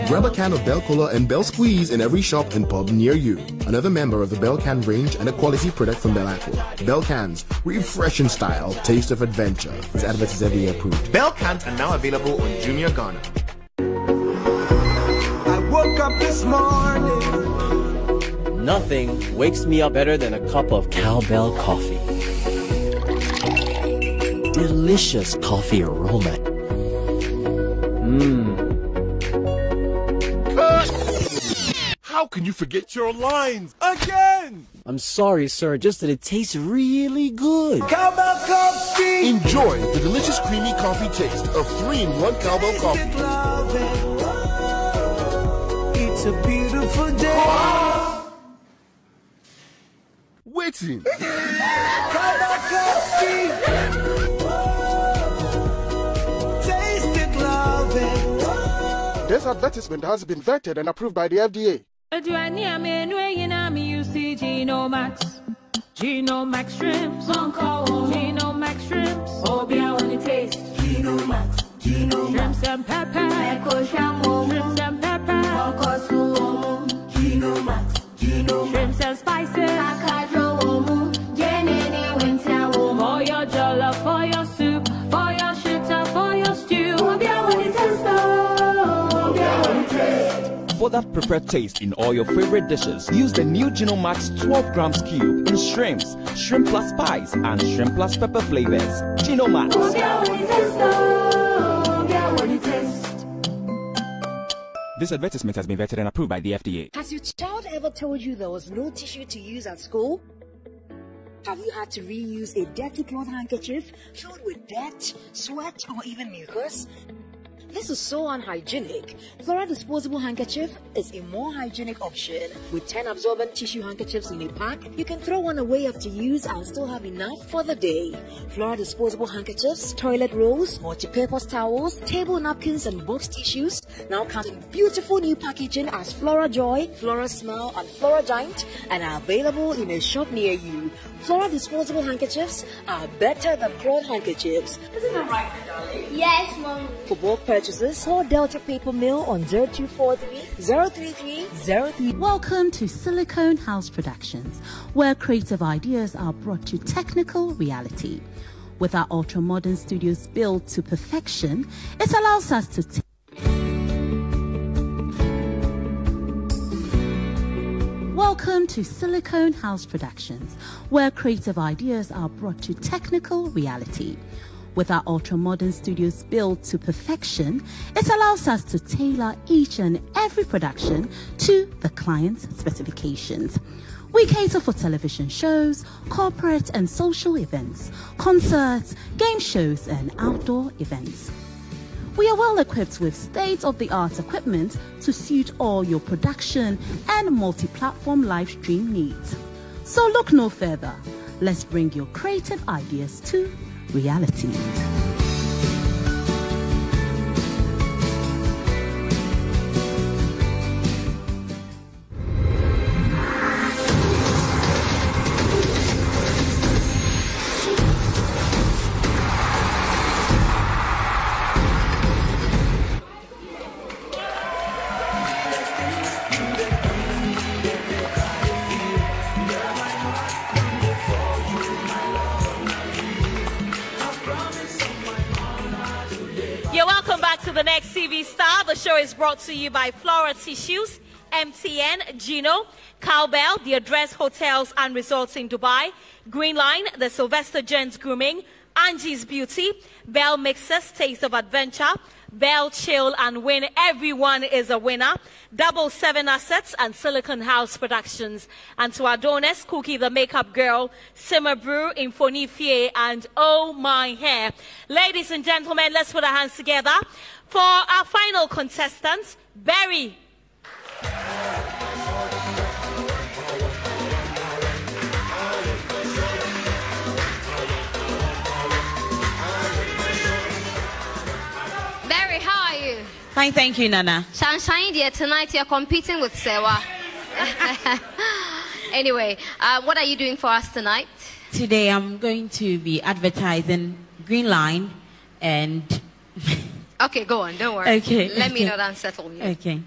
Grab a can of Bell Cola and Bell Squeeze in every shop and pub near you. Another member of the Bell Can range and a quality product from Bell Aqua. Bell Cans, refreshing style, taste of adventure. This advert is FDA approved. Bell Cans are now available on Jumia Ghana. I woke up this morning. Nothing wakes me up better than a cup of cowbell coffee. Delicious coffee aroma. How can you forget your lines again? I'm sorry, sir, just that it tastes really good. Cowbell coffee. Enjoy the delicious creamy coffee taste of 3-in-1 cowbell coffee. It's a beautiful day. Waiting. Cowbell coffee. Taste it, love it. This advertisement has been vetted and approved by the FDA. GHOne Max shrimps, GHOne Max shrimps, GHOne taste, GHOne Max, shrimps and pepper, shrimps and pepper, GHOne Max. that preferred taste in all your favorite dishes. Use the new GHOne Max 12 grams cube in shrimps, shrimp plus spice, and shrimp plus pepper flavors. GHOne Max. This advertisement has been vetted and approved by the FDA. Has your child ever told you there was no tissue to use at school? Have you had to reuse a dirty cloth handkerchief filled with dirt, sweat, or even mucus? This is so unhygienic. Flora disposable handkerchief is a more hygienic option. With 10 absorbent tissue handkerchiefs in a pack, you can throw one away after use and still have enough for the day. Flora disposable handkerchiefs, toilet rolls, multi-purpose towels, table napkins, and box tissues now come in beautiful new packaging as Flora Joy, Flora Smile, and Flora Giant, and are available in a shop near you. Flora disposable handkerchiefs are better than cloth handkerchiefs. Isn't that right, darling? Yes, Mom. For bulk purchases, call Delta Paper Mill on 0243-033-03. Welcome to Silicone House Productions, where creative ideas are brought to technical reality. With our ultra-modern studios built to perfection, it allows us to Welcome to Silicone House Productions, where creative ideas are brought to technical reality. With our ultra-modern studios built to perfection, it allows us to tailor each and every production to the client's specifications. We cater for television shows, corporate and social events, concerts, game shows, and outdoor events. We are well equipped with state-of-the-art equipment to suit all your production and multi-platform live stream needs. So look no further. Let's bring your creative ideas to reality. The next TV Star. The show is brought to you by Flora Tissues, MTN, GHOne, Cowbell, the Address Hotels and Resorts in Dubai, Green Line, the Sylvester Gents Grooming, Angie's Beauty, Bell Mixers, Taste of Adventure, Bell Chill and Win. Everyone is a winner. 77 Assets and Silicon House Productions. And to our donors, Cookie the Makeup Girl, Simmer Brew, Infonifie, and Oh My Hair. Ladies and gentlemen, let's put our hands together for our final contestants, Barry. Barry, how are you? Fine, thank you, Nana. Sunshine, dear, tonight you're competing with Sewa. Anyway, what are you doing for us tonight? Today I'm going to be advertising Green Line and... Okay, go on, don't worry. Okay. Let me not unsettle you. Okay.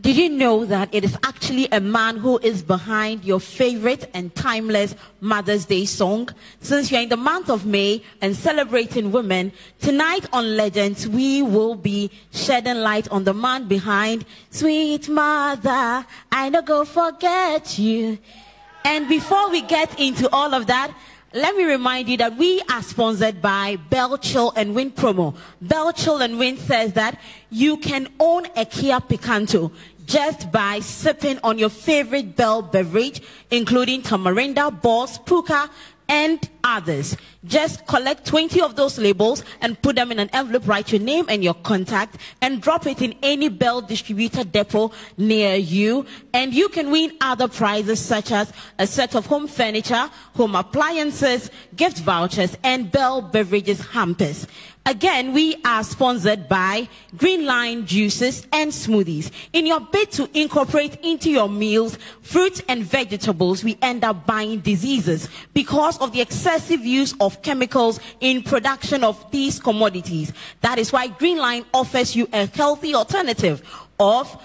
Did you know that it is actually a man who is behind your favorite and timeless Mother's Day song? Since we are in the month of May and celebrating women, tonight on Legends, we will be shedding light on the man behind Sweet Mother, I no go forget you. And before we get into all of that, let me remind you that we are sponsored by Bell Chill and Win promo. Bell Chill and Win says that you can own a Kia Picanto just by sipping on your favorite Bell beverage, including Tamarinda, Boss, Puka, and others. Just collect 20 of those labels and put them in an envelope, write your name and your contact, and drop it in any Bell distributor depot near you. And you can win other prizes such as a set of home furniture, home appliances, gift vouchers, and Bell beverages hampers. Again, we are sponsored by Green Line Juices and Smoothies. In your bid to incorporate into your meals fruits and vegetables, we end up buying diseases because of the excessive use of chemicals in production of these commodities. That is why Green Line offers you a healthy alternative of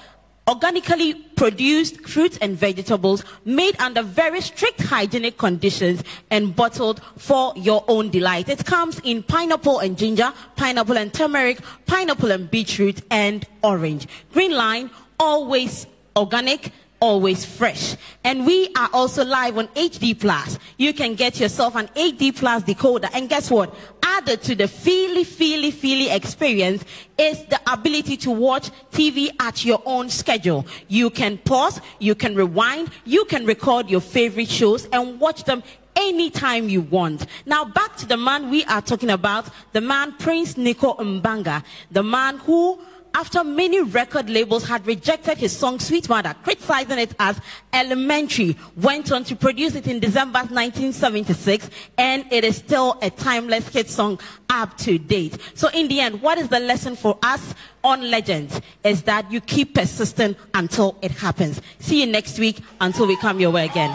organically produced fruits and vegetables made under very strict hygienic conditions and bottled for your own delight. It comes in pineapple and ginger, pineapple and turmeric, pineapple and beetroot, and orange. Green Line, always organic, always fresh. And we are also live on HD Plus. You can get yourself an HD Plus decoder. And guess what? Added to the feely experience is the ability to watch TV at your own schedule. You can pause, you can rewind, you can record your favorite shows and watch them anytime you want. Now back to the man we are talking about, the man Prince Nico Mbanga, the man who, after many record labels had rejected his song Sweet Mother, criticizing it as elementary, went on to produce it in December 1976, and it is still a timeless hit song up to date. So in the end, what is the lesson for us on Legends? Is that you keep persistent until it happens. See you next week until we come your way again.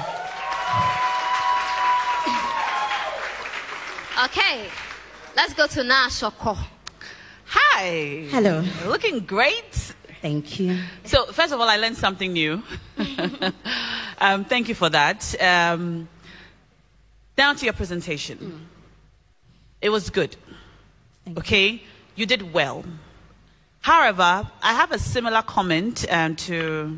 Okay, let's go to Nashoko. Hi. Hello. Looking great. Thank you. So, first of all, I learned something new. Thank you for that. Down to your presentation. It was good. Okay? You did well. However, I have a similar comment to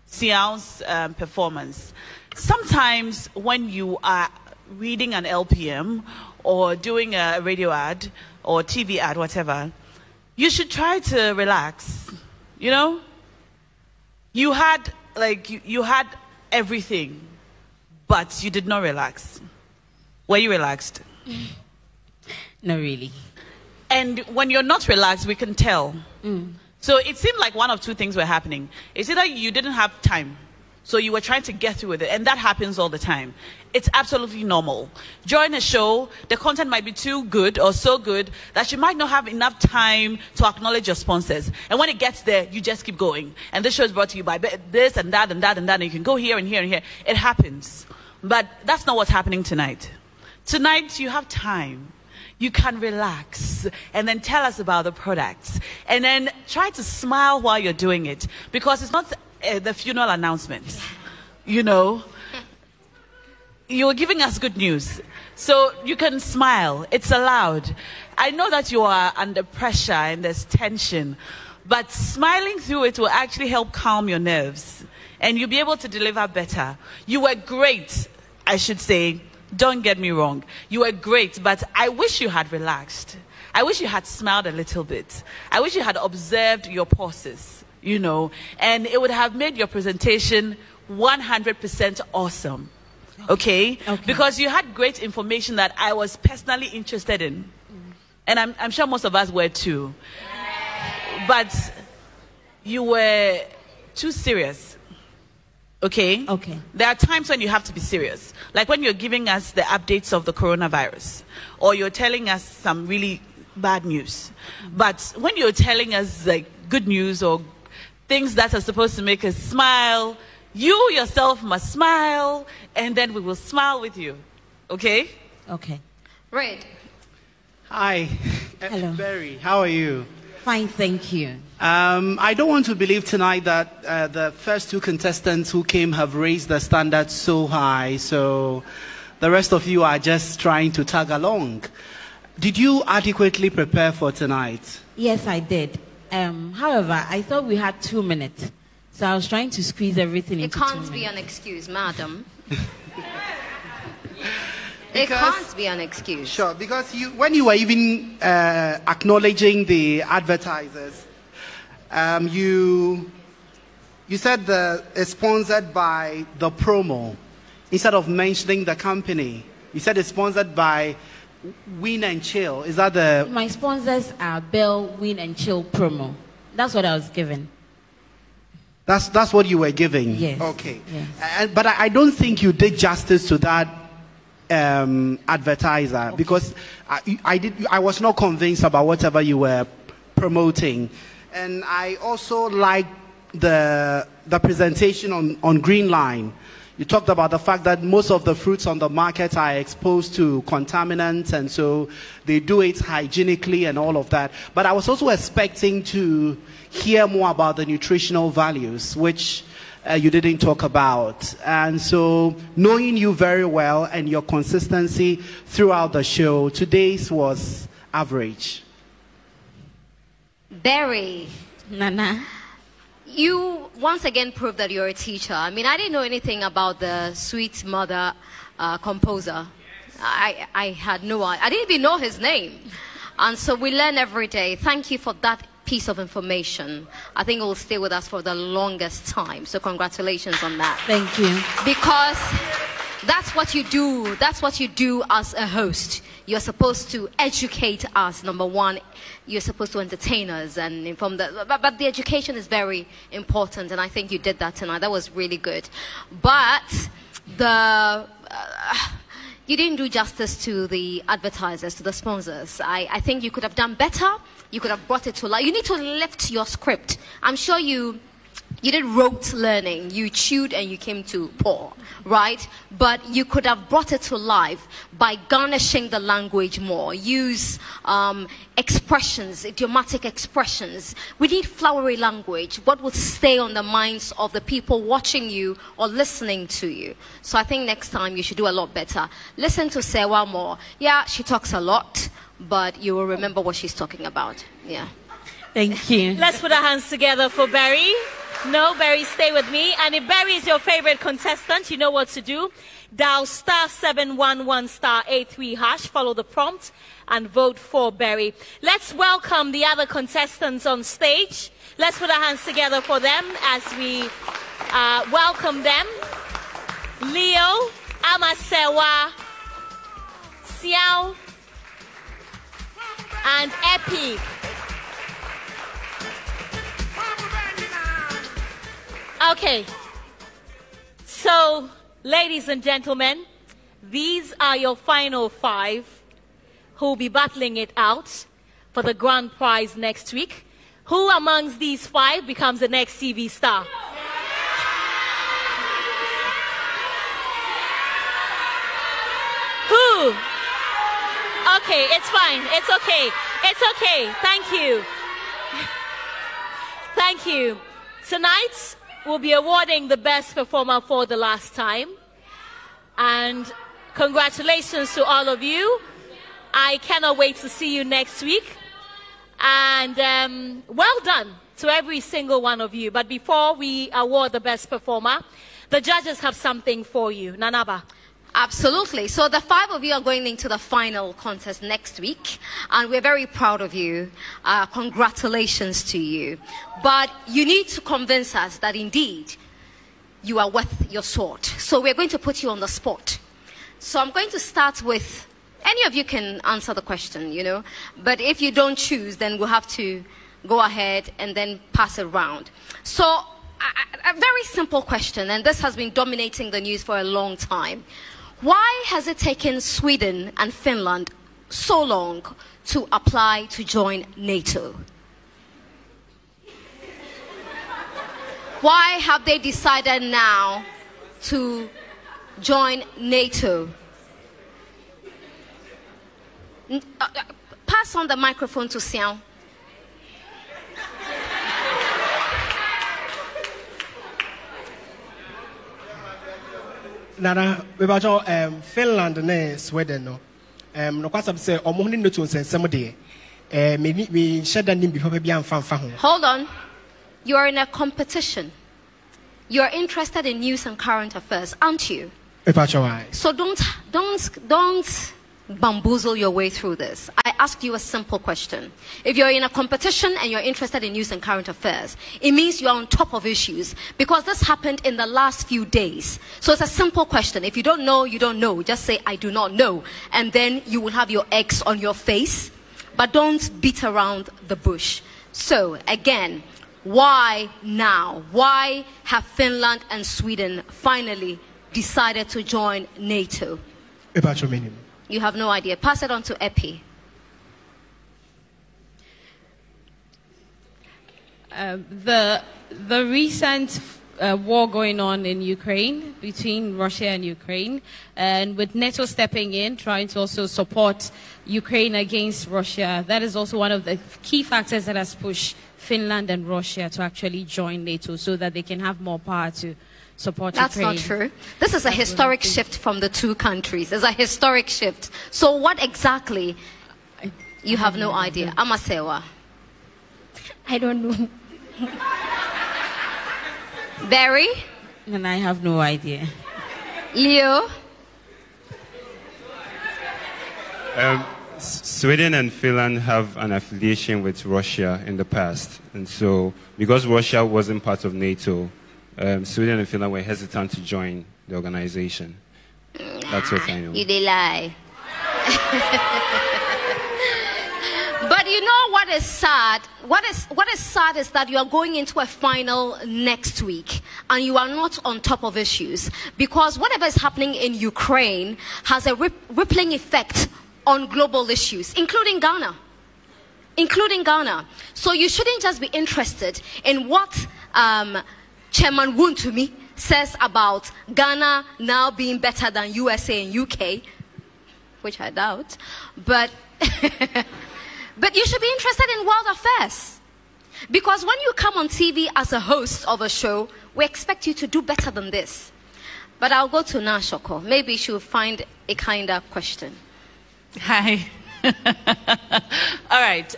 Siao's performance. Sometimes when you are reading an LPM or doing a radio ad or TV ad, whatever, you should try to relax. You know, you had everything, but you did not relax. Were you relaxed? No, really. And when you're not relaxed, we can tell. So it seemed like one of two things were happening. It's either you didn't have time, so you were trying to get through with it, and that happens all the time. It's absolutely normal. During a show, the content might be too good or so good that you might not have enough time to acknowledge your sponsors. And when it gets there, you just keep going. And this show is brought to you by this and that and that and that, and you can go here and here and here. It happens. But that's not what's happening tonight. Tonight, you have time. You can relax and then tell us about the products. And then try to smile while you're doing it. Because it's not the funeral announcements. You know, you're giving us good news. So you can smile. It's allowed. I know that you are under pressure and there's tension, but smiling through it will actually help calm your nerves and you'll be able to deliver better. You were great, I should say. Don't get me wrong. You were great, but I wish you had relaxed. I wish you had smiled a little bit. I wish you had observed your pauses, you know, and it would have made your presentation 100% awesome. Okay? Because you had great information that I was personally interested in. And I'm sure most of us were too. But you were too serious. Okay? Okay. There are times when you have to be serious. Like when you're giving us the updates of the coronavirus. Or you're telling us some really bad news. But when you're telling us like good news or things that are supposed to make us smile, you yourself must smile, and then we will smile with you. Okay? Okay. Red. Hi. Hello. Barry, how are you? Fine, thank you. I don't want to believe tonight that the first two contestants who came have raised the standard so high, so the rest of you are just trying to tag along. Did you adequately prepare for tonight? Yes, I did. However, I thought we had 2 minutes. So I was trying to squeeze everything into 2 minutes. It can't be an excuse, madam. It can't be an excuse. Sure, because when you were even acknowledging the advertisers, you said it's sponsored by the promo. Instead of mentioning the company, you said it's sponsored by Win and Chill. Is that the... My sponsors are Bell, Win and Chill promo. That's what I was given. That's what you were giving? Yes. Okay. Yes. But I don't think you did justice to that advertiser, okay, because I was not convinced about whatever you were promoting. And I also liked the presentation on Green Line. You talked about the fact that most of the fruits on the market are exposed to contaminants, and so they do it hygienically and all of that. But I was also expecting to hear more about the nutritional values, which you didn't talk about. And so, knowing you very well and your consistency throughout the show, today's was average. Berry. Nana. You once again proved that you're a teacher. I mean, I didn't know anything about the Sweet Mother composer. I had no idea. I didn't even know his name. And so we learn every day. Thank you for that piece of information. I think it will stay with us for the longest time. So congratulations on that. Thank you. Because that's what you do. That's what you do as a host. You're supposed to educate us, number one. You're supposed to entertain us and inform but the education is very important, and I think you did that tonight. That was really good. But you didn't do justice to the advertisers, to the sponsors. I think you could have done better. You could have brought it to life. You need to lift your script. I'm sure you did rote learning. You chewed and you came to pour, right? But you could have brought it to life by garnishing the language more. Use expressions, idiomatic expressions. We need flowery language. What will stay on the minds of the people watching you or listening to you? So I think next time you should do a lot better. Listen to Sewa more. Yeah, she talks a lot, but you will remember what she's talking about. Yeah. Thank you. Let's put our hands together for Barry. No, Barry, stay with me. And if Barry is your favorite contestant, you know what to do. Dial *711*83#, follow the prompt, and vote for Barry. Let's welcome the other contestants on stage. Let's put our hands together for them as we welcome them. Leo, Amasewa, Xiao, and Epi. Okay, so ladies and gentlemen, these are your final 5 who will be battling it out for the grand prize next week. Who amongst these 5 becomes the next TV star? Who? Okay, it's fine. It's okay. It's okay. Thank you. Thank you. Tonight, we'll be awarding the best performer for the last time. And congratulations to all of you. I cannot wait to see you next week. And well done to every single one of you. But before we award the best performer, the judges have something for you. Nanaba. Absolutely. So the 5 of you are going into the final contest next week, and we're very proud of you. Congratulations to you. But you need to convince us that indeed you are worth your salt. So we're going to put you on the spot. So I'm going to start with, any of you can answer the question, you know, but if you don't choose, then we'll have to go ahead and then pass it around. So a very simple question, and this has been dominating the news for a long time. Why has it taken Sweden and Finland so long to apply to join NATO? Why have they decided now to join NATO? Pass on the microphone to Xiao. Nana, we about Finland and Sweden. No, no kwasa say omo no to nsensem de. Me share that name before be amfa ho. Hold on. You are in a competition. You are interested in news and current affairs, aren't you? So don't bamboozle your way through this. I ask you a simple question. If you're in a competition and you're interested in news and current affairs, it means you're on top of issues, because this happened in the last few days. So it's a simple question. If you don't know, you don't know. Just say, I do not know. And then you will have your X on your face. But don't beat around the bush. So again, why now? Why have Finland and Sweden finally decided to join NATO? You have no idea. Pass it on to Epi. The recent war going on in Ukraine, between Russia and Ukraine, and with NATO stepping in, trying to also support Ukraine against Russia. That is also one of the key factors that has pushed Finland and Russia to actually join NATO so that they can have more power to support Ukraine. That's not true. This is a historic shift from the two countries. It's a historic shift. So what exactly? You have no idea. Amasewa. I don't know. Barry? And I have no idea. Leo? Sweden and Finland have an affiliation with Russia in the past. And so, because Russia wasn't part of NATO, Sweden and Finland were hesitant to join the organization. That's what I know. You did lie. But you know what is sad? What is sad is that you are going into a final next week and you are not on top of issues, because whatever is happening in Ukraine has a rippling effect on global issues, including Ghana. So you shouldn't just be interested in what Chairman GHOne to me says about Ghana now being better than USA and UK, which I doubt, but but you should be interested in world affairs. Because when you come on TV as a host of a show, we expect you to do better than this. But I'll go to Nashoko. Maybe she'll find a kinder question. Hi. All right.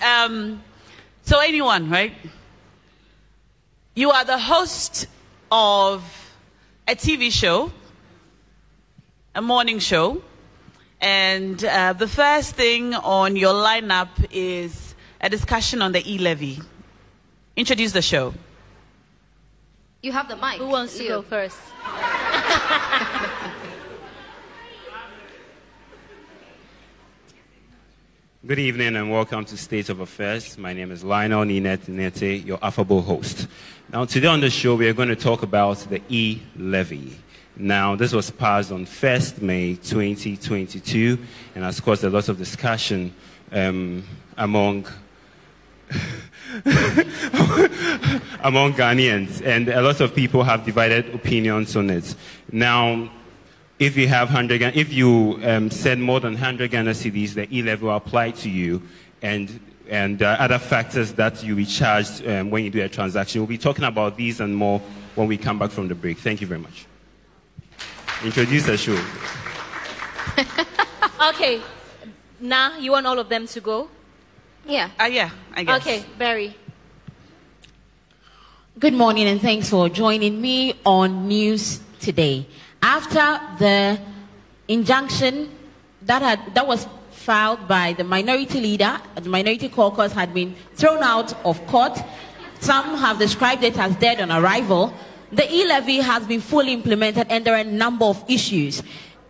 So anyone, right? You are the host of a TV show, a morning show, and the first thing on your lineup is a discussion on the e-levy. Introduce the show. You have the mic. Who wants to go first? Good evening and welcome to State of Affairs. My name is Lionel Nete, your affable host. Now today on the show we are going to talk about the e-levy. Now this was passed on 1st May 2022 and has caused a lot of discussion among Ghanaians, and a lot of people have divided opinions on it. Now, if you have send more than 100 Ghana cedis, the e-levy will apply to you, and other factors that you'll be charged when you do a transaction. We'll be talking about these and more when we come back from the break. Thank you very much. Introduce the show. Okay. Now, you want all of them to go? Yeah. Yeah, I guess. Okay, Barry. Good morning and thanks for joining me on News Today. After the injunction that was filed by the minority leader, the minority caucus had been thrown out of court. Some have described it as dead on arrival. The e-levy has been fully implemented and there are a number of issues.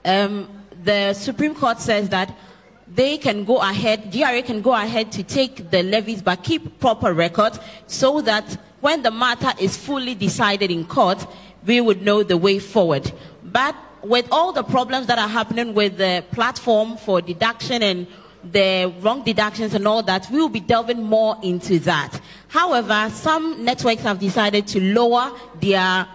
The Supreme Court says that they can go ahead, GRA can go ahead to take the levies but keep proper records so that when the matter is fully decided in court, we would know the way forward. But with all the problems that are happening with the platform for deduction and the wrong deductions and all that, we will be delving more into that. However, some networks have decided to lower their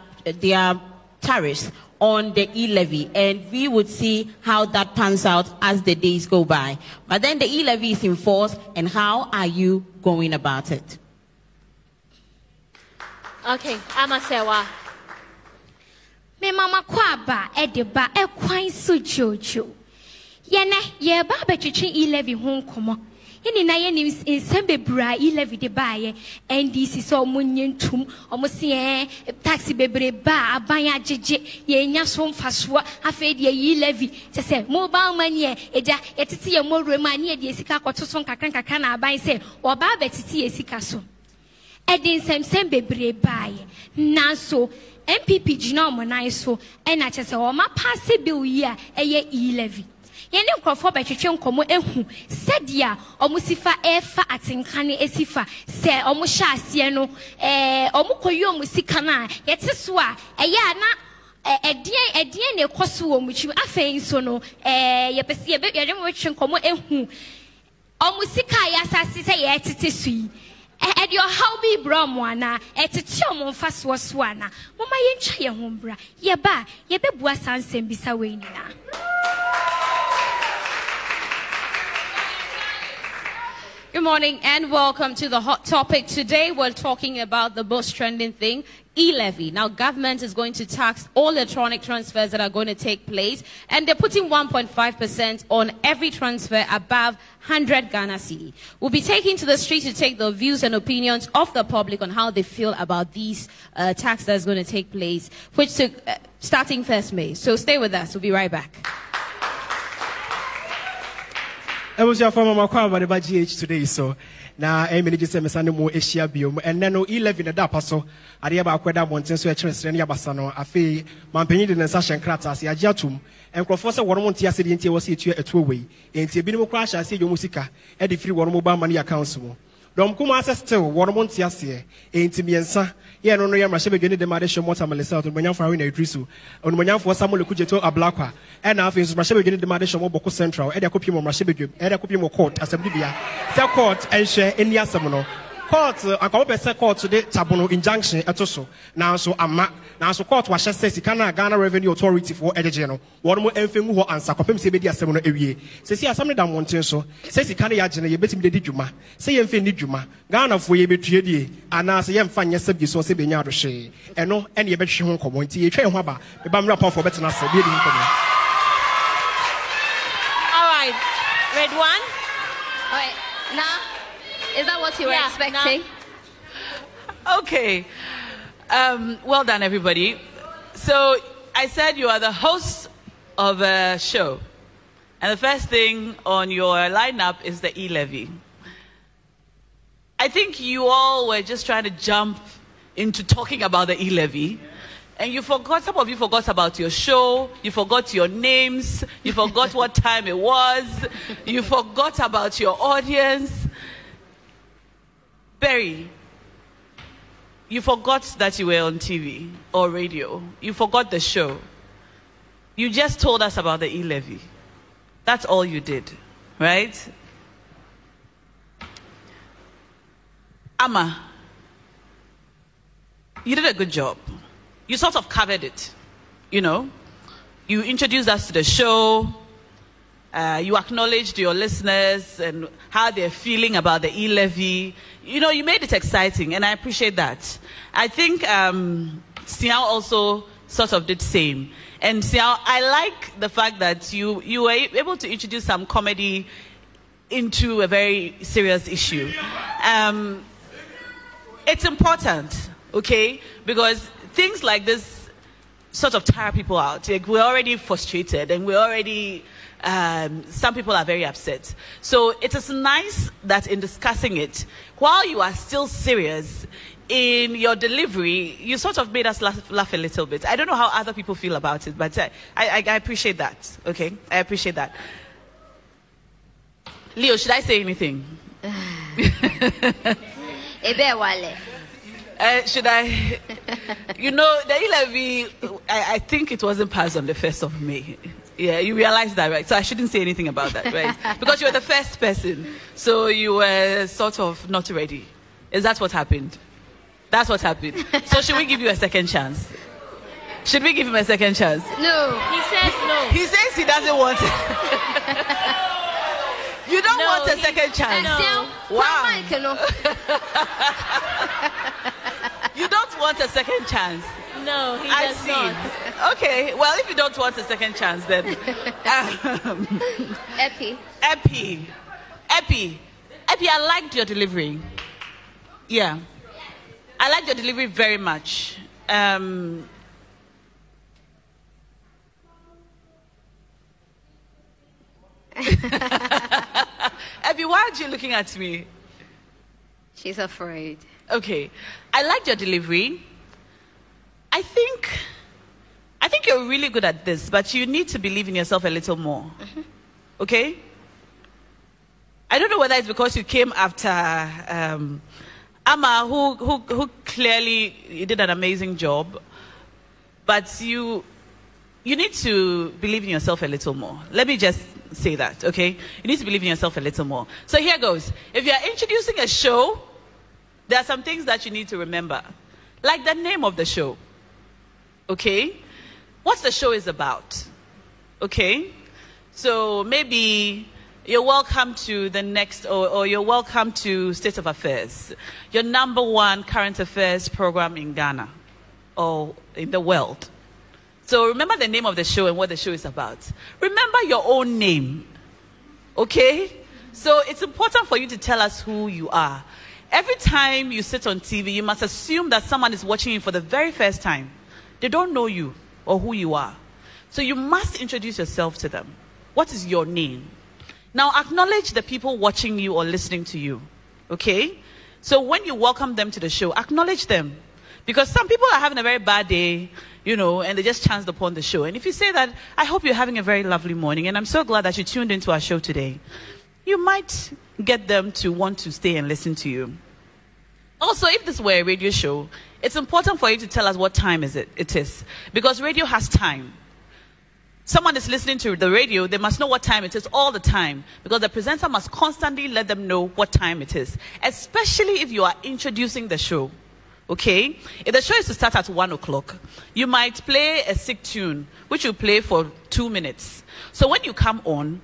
tariffs on the e-levy, and we would see how that pans out as the days go by. But then the e-levy is enforced, and how are you going about it? Okay, Amasewa. Me mama kwaba edeba ekwan so jojo. Yene ye ba betwetwe e-levy ho nkomo. Yeni na ye ni nsembe bra e-levy de baaye NDC so omunyentum omusie taxi bebre ba aban agege ye nya so mfaso afa de e-levy se mobile money eja yetete ye morwe ma ne de esika kotoso nkakran na aban se oba betete esika so. Edin sembe bebre baaye nanso MPP gina omonai so ena chese o ma pass bill here eye e-levy. Yene nkrofo betwetwe nkomo ehu sedia omusifa efa atenkane esifa se omusha ase no omukoyi omusika na yete so a eya na edien na ekoso wo muchi afei so no yepese yede mo betwetwe nkomo ehu omusika ya asase se ye tete sui And your hobby bromwana, at a chum fast was swana. Mama yencha ya hombra. Yeba, yebebua sans bisa winina. Good morning and welcome to the hot topic. Today we're talking about the most trending thing, e-levy. Now government is going to tax all electronic transfers that are going to take place, and they're putting 1.5% on every transfer above 100 Ghana cedi. We'll be taking to the street to take the views and opinions of the public on how they feel about these tax that's going to take place, which took starting 1st May. So stay with us. We'll be right back. I was your former about the GH today, so now I manage to send more Asia biome, and then no 11 a dapaso. I hear about Queda Mountains, so I trust Renia Bassano, a fee, Mampany, and Sasha Kratas, Yajatum, and Professor Warmontia said in was here at 2 way. In Tibino Crash, I see your musica, at the free Warmobile Money accounts. Dom kuma still Warmontia say, ain't to me and son. Yeah, no, I'm beginning the Madison Mota Melissa to Manyan for a Drisu, on Manyan for Samuel Kujeto a Blacqua, and now is Masha beginning the Madison Boko Central, and a copy of Mashabigum, and a copy of court, as a Bibia, sell court and share in the Asamono. Court, I call better court today, Tabono injunction at Toso. Now, so I'm not. Now, so court was says the Ghana Revenue Authority for Edegeno. One more anything who answer Copem Sebedia Semono area. Says here, something that wanting so. Says the Canada Yajana, you bet him the Juma. Say him fin Juma. Ghana for ye betrayed, and as I am fine, yes, you saw Sebenya to say. And no, any bet she won't come on to you. Train Haba, the Bamra for better than us. All right, red one. All right, now. Is that what you were expecting? No. Okay. Well done, everybody. So I said you are the host of a show. And the first thing on your lineup is the e-levy. I think you all were just trying to jump into talking about the e-levy. And you forgot, some of you forgot about your show, you forgot your names, you forgot what time it was, you forgot about your audience. Barry, you forgot that you were on TV or radio. You forgot the show. You just told us about the e-levy. That's all you did, right? Amma, you did a good job. You sort of covered it, you know. You introduced us to the show. You acknowledged your listeners and how they're feeling about the e-levy. You know, you made it exciting, and I appreciate that. I think Siao also sort of did same. And Siao, I like the fact that you were able to introduce some comedy into a very serious issue. It's important, okay? Because things like this sort of tire people out. Like, we're already frustrated, and we're already... some people are very upset. So it is nice that in discussing it, while you are still serious in your delivery, you sort of made us laugh a little bit. I don't know how other people feel about it, but I appreciate that. Okay, I appreciate that. Leo, should I say anything? Should I? You know, the e-levy, I think it wasn't passed on the 1st of May. Yeah, you realize that, right? So I shouldn't say anything about that, right? Because you were the first person. So you were sort of not ready. Is that what happened? That's what happened. So should we give you a second chance? Should we give him a second chance? No. He says no. He says he doesn't want it. You don't want a second chance. No. Wow. You don't want a second chance. No, he does not. Okay, well, if you don't want a second chance, then... Epi, I liked your delivery. Yeah. I liked your delivery very much. Epi, why aren't you looking at me? She's afraid. Okay. I liked your delivery. I think you're really good at this, but you need to believe in yourself a little more. Okay? I don't know whether it's because you came after Amma, who clearly you did an amazing job, but you need to believe in yourself a little more. Let me just say that, okay? You need to believe in yourself a little more. So here goes. If you're introducing a show, there are some things that you need to remember. Like the name of the show. Okay? What the show is about. Okay? So maybe you're welcome to the next, or you're welcome to State of Affairs. Your #1 current affairs program in Ghana or in the world. So remember the name of the show and what the show is about. Remember your own name. Okay? So it's important for you to tell us who you are. Every time you sit on TV, you must assume that someone is watching you for the very first time. They don't know you or who you are. So you must introduce yourself to them. What is your name? Now acknowledge the people watching you or listening to you. Okay? So when you welcome them to the show, acknowledge them. Because some people are having a very bad day, you know, and they just chanced upon the show. And if you say that, I hope you're having a very lovely morning, and I'm so glad that you tuned into our show today, you might get them to want to stay and listen to you. Also, if this were a radio show, it's important for you to tell us what time it is. Because radio has time. Someone is listening to the radio, they must know what time it is all the time. Because the presenter must constantly let them know what time it is. Especially if you are introducing the show. Okay? If the show is to start at 1 o'clock, you might play a sick tune, which you play for 2 minutes. So when you come on,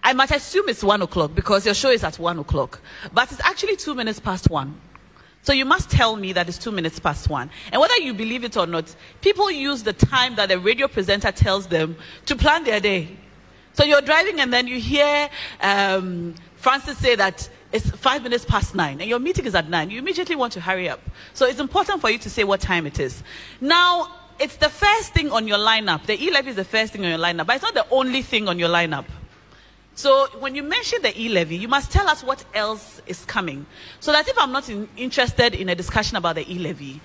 I might assume it's 1 o'clock because your show is at 1 o'clock. But it's actually 2 minutes past 1. So you must tell me that it's 2 minutes past 1. And whether you believe it or not, people use the time that the radio presenter tells them to plan their day. So you're driving and then you hear Francis say that it's 5 minutes past 9 and your meeting is at 9. You immediately want to hurry up. So it's important for you to say what time it is. Now, it's the first thing on your lineup. The E-Levy is the first thing on your lineup, but it's not the only thing on your lineup. So when you mention the E-Levy, you must tell us what else is coming. So that if I'm not interested in a discussion about the E-Levy,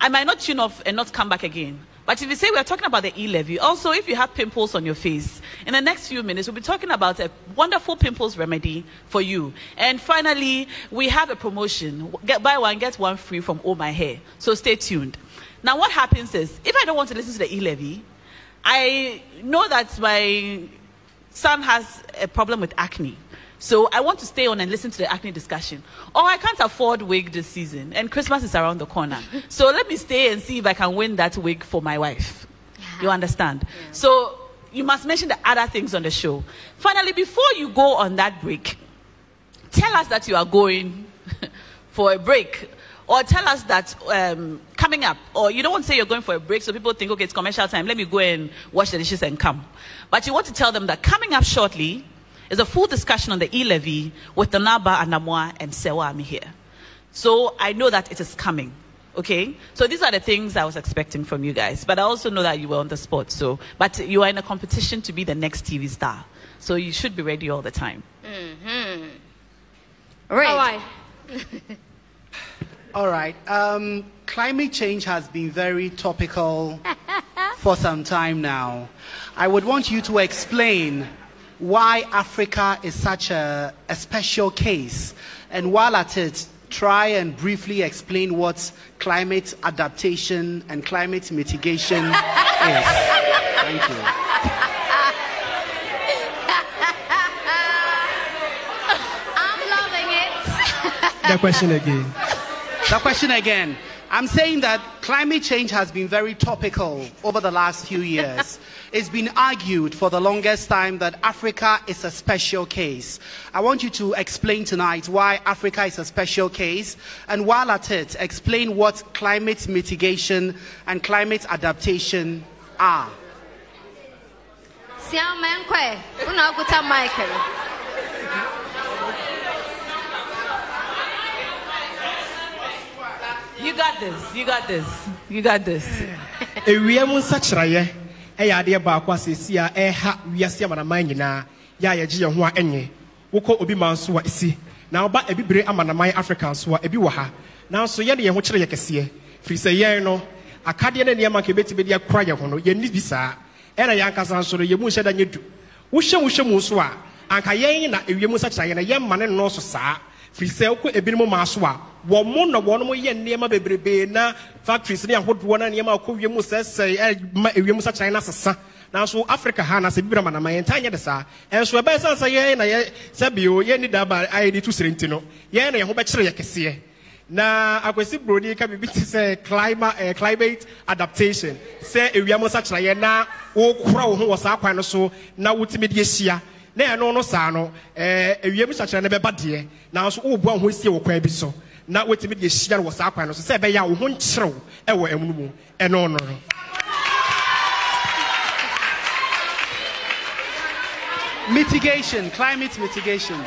I might not tune off and not come back again. But if you say we're talking about the E-Levy, also if you have pimples on your face, in the next few minutes we'll be talking about a wonderful pimples remedy for you. And finally, we have a promotion. Buy one, get one free from All My Hair. So stay tuned. Now what happens is, if I don't want to listen to the E-Levy, I know that my son has a problem with acne. So I want to stay on and listen to the acne discussion. Or I can't afford wig this season and Christmas is around the corner. So let me stay and see if I can win that wig for my wife. You understand? Yeah. So you must mention the other things on the show. Finally, before you go on that break, tell us that you are going for a break. Or tell us that coming up, or you don't want to say you're going for a break so people think, okay, it's commercial time, let me go and wash the dishes and come. But you want to tell them that coming up shortly is a full discussion on the E-Levy with Tanaba, Anamwa, and Sewami here. So I know that it is coming, okay? So these are the things I was expecting from you guys. But I also know that you were on the spot. But you are in a competition to be the next TV star. So you should be ready all the time. Mm-hmm. Right. All right. Climate change has been very topical for some time now. I would want you to explain why Africa is such a special case. And while at it, try and briefly explain what climate adaptation and climate mitigation is. Thank you. I'm loving it. The question again. The question again. I'm saying that climate change has been very topical over the last few years. It's been argued for the longest time that Africa is a special case. I want you to explain tonight why Africa is a special case, and while at it, explain what climate mitigation and climate adaptation are. You got this. You got this. You got this. Ade ba kwa sesia ha wiase amanaman nyina ya ye ho a enye wokọ obi manso wa isi na oba ebibire amanaman Africa so a ebi wo ha na so ye de ye ho kire ye kese firi se ye no akade na niam ka beti be dia kura ye ho no ye ni bi saa era ya nkasa so ye mu hyeda nyedu wo hwemu so a anka ye na ewiemu sa kira ye na ye mane no so saa firi se wokọ ebinimo ma so a wo mo no wo no mo ye niam bebrebe na factories ne ahodo na niam akọ wiemu sese ma ewiemu sa kira na sesa na so Africa ha na se bibira manama ye ntanye de saa enso e ba sansa ye na ye sabio ye ni daba ai ni tu serenti no ye na ye ho be kire ye kese Na akwesi broni ka bibi ti say climate adaptation. Say ewia mo sakyerɛ na wo kora wo ho wɔ saa kwan no so na wotimi de ahia. Na ɛno no saa no ewia mo sakyerɛ na bɛba de na so wo bo ho sie wo kwan bi so. Na wotimi de ahia no wɔ saa kwan no so sɛ ɛbɛya wo ho nkyerɛw ɛwɔ ɛmu mu. Ɛno no. Mitigation, climate mitigation.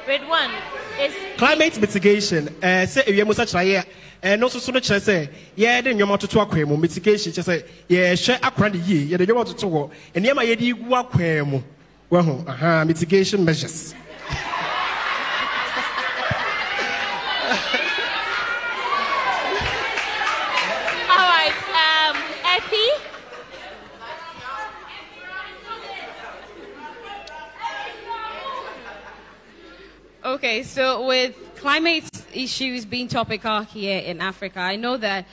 Grade 1 is climate mitigation. Say ewia mo sakyerɛ no so no kyerɛ sɛ ye de nnwoma toto akwan mu mitigation kyerɛ sɛ ye hwɛ akwan de yie ye de nnwoma toto wɔ nneɛma ye de gu akwan mu wahu mitigation measures. all right, Epi. Okay, so with climate issues being topical here in Africa, I know that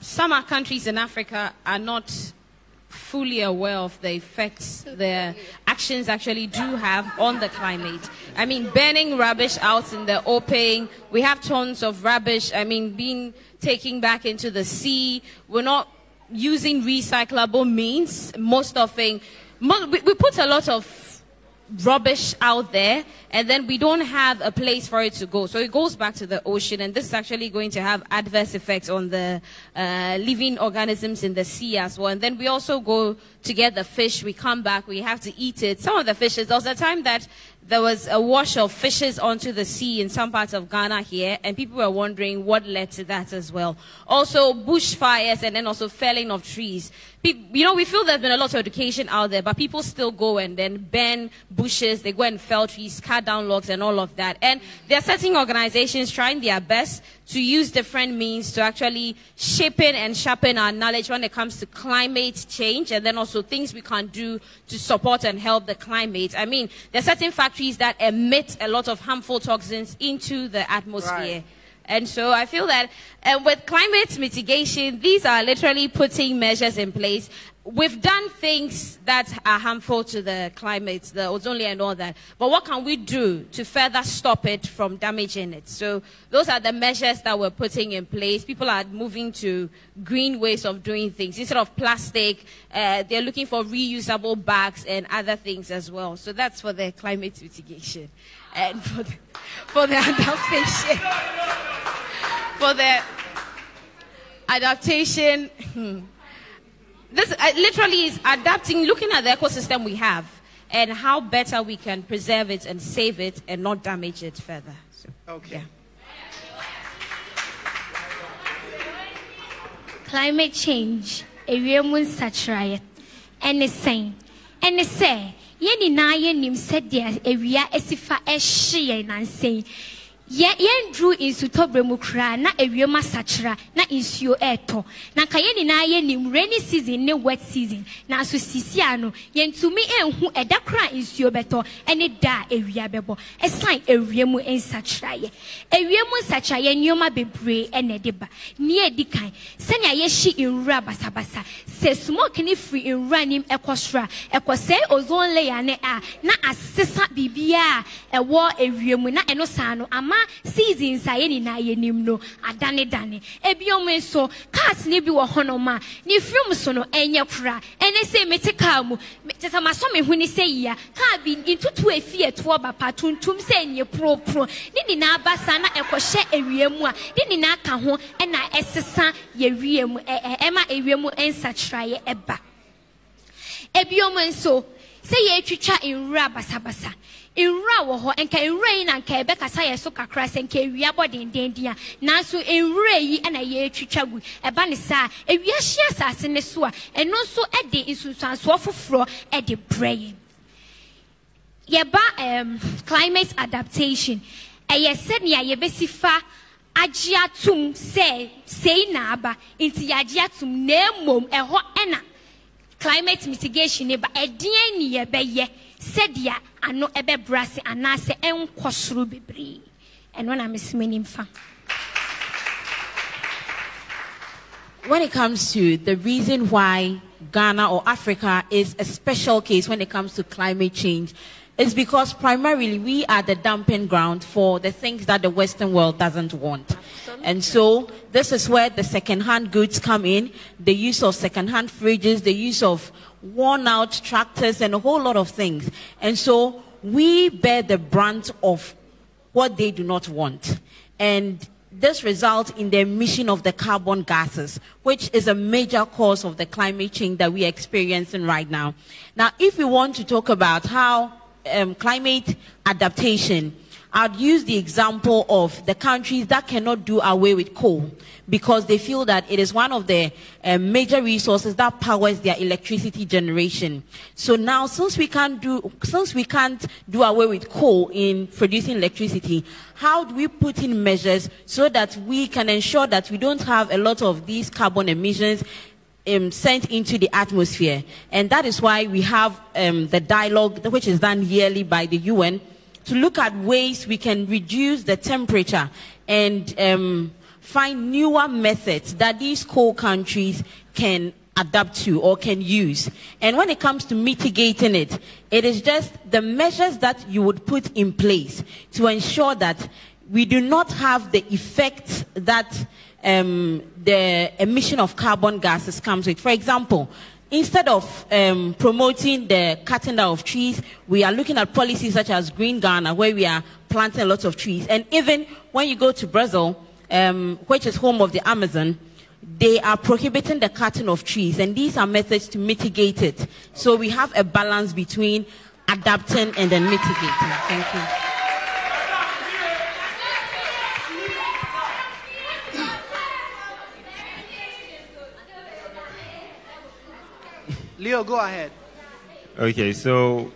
some countries in Africa are not fully aware of the effects their actions actually do have on the climate. I mean, burning rubbish out in the open, we have tons of rubbish, being taken back into the sea. We're not using recyclable means. We put a lot of rubbish out there, and then we don't have a place for it to go. So it goes back to the ocean, and this is actually going to have adverse effects on the living organisms in the sea as well. And then we also go to get the fish. We come back, we have to eat it. Some of the fishes, there was a time that there was a wash of fishes onto the sea in some parts of Ghana here, and people were wondering what led to that as well. Also, bushfires, and then also felling of trees. We feel there's been a lot of education out there, but people still go and then burn bushes, they go and fell trees, cut down logs, and all of that. And there are certain organizations trying their best to use different means to actually shape and sharpen our knowledge when it comes to climate change, and then also things we can do to support and help the climate. There are certain factories that emit a lot of harmful toxins into the atmosphere. Right. And so I feel that with climate mitigation, these are literally putting measures in place. We've done things that are harmful to the climate, the ozone layer and all that. But what can we do to further stop it from damaging it? So those are the measures that we're putting in place. People are moving to green ways of doing things. Instead of plastic, they're looking for reusable bags and other things as well. So that's for the climate mitigation. And for the adaptation. For the adaptation, this literally is adapting, looking at the ecosystem we have and how better we can preserve it and save it and not damage it further. So, okay. Yeah. Climate change, ewiemu nsakyerɛeɛ, ɛne sɛn, ɛne sɛ, yɛni na yɛnim sɛdeɛ ewia esifa ɛhye yɛn nansɛn. Yendru insutobre mukra na ewiema sachra na insuo eto na kayeni na yenim rainy season ne wet season na so sisiano yentumi enhu edakra insuo beto ene da ewia bebo esan ewiemu ensachra ye ewiemu sachra ye nyoma bebre ene deba ni edikan senya ye hyi inwura basabasa se smoke ni free inwura nim ekosra ekose ozone layer ne a na asesa bibia ewo ewiemu na eno sano ama seasons ayeni na yenim no adane dane ebiom so cars ne bi wo honoma ni film so no enye kura ene se mete car mu tesa maso me hu ni se yia car bi intutu efie to ba patuntum se enye pro ni na abasa na ekohye ewiemu a ni na ka ho na esesa ye wiemu ema ewiemu ensakyraye eba ebiom so se ye twitwa enwura basabasa inwura wo ho enka inwura yi na nka ebe kasa ye so kakra se nka ewia bodendendia nanso enwura yi na ye twitwa gu eba ne sa ewia hye asase ne so a eno so ede insunsanso foforo ede brain yeba climate adaptation eye said ne ye besifa agiatum say na aba inti agiatum na mom eho ena climate mitigation eba edien ni ye beye sedia ano ebe brase anase enkosoro bebre eno na mesmenim fa. When it comes to the reason why Ghana or Africa is a special case when it comes to climate change is because primarily we are the dumping ground for the things that the Western world doesn't want. Absolutely. And so this is where the second-hand goods come in, the use of second-hand fridges, the use of worn-out tractors, and a whole lot of things. And so we bear the brunt of what they do not want. And this results in the emission of the carbon gases, which is a major cause of the climate change that we are experiencing right now. Now, if we want to talk about how climate adaptation, I'd use the example of the countries that cannot do away with coal because they feel that it is one of the major resources that powers their electricity generation. So now, since we can't do away with coal in producing electricity, how do we put in measures so that we can ensure that we don't have a lot of these carbon emissions sent into the atmosphere? And that is why we have the dialogue, which is done yearly by the UN, to look at ways we can reduce the temperature and find newer methods that these coal countries can adapt to or can use. And when it comes to mitigating it, it is just the measures that you would put in place to ensure that we do not have the effects that the emission of carbon gases comes with. For example, instead of promoting the cutting down of trees, we are looking at policies such as Green Ghana, where we are planting lots of trees. And even when you go to Brazil, which is home of the Amazon, they are prohibiting the cutting of trees. And these are methods to mitigate it. So we have a balance between adapting and then mitigating. Thank you. Leo, go ahead. Okay, so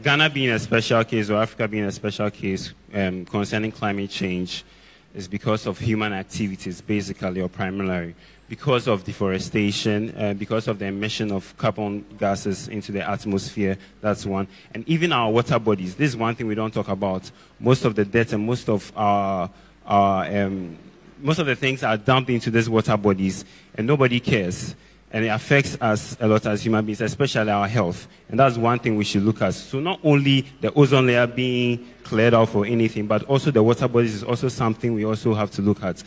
Ghana being a special case or Africa being a special case concerning climate change is because of human activities, basically or primarily, because of deforestation, because of the emission of carbon gases into the atmosphere. That's one. And even our water bodies. This is one thing we don't talk about. Most of the debt and most of most of the things are dumped into these water bodies, and nobody cares. And it affects us a lot as human beings, especially our health. And that's one thing we should look at. So not only the ozone layer being cleared off or anything, but also the water bodies is also something we also have to look at.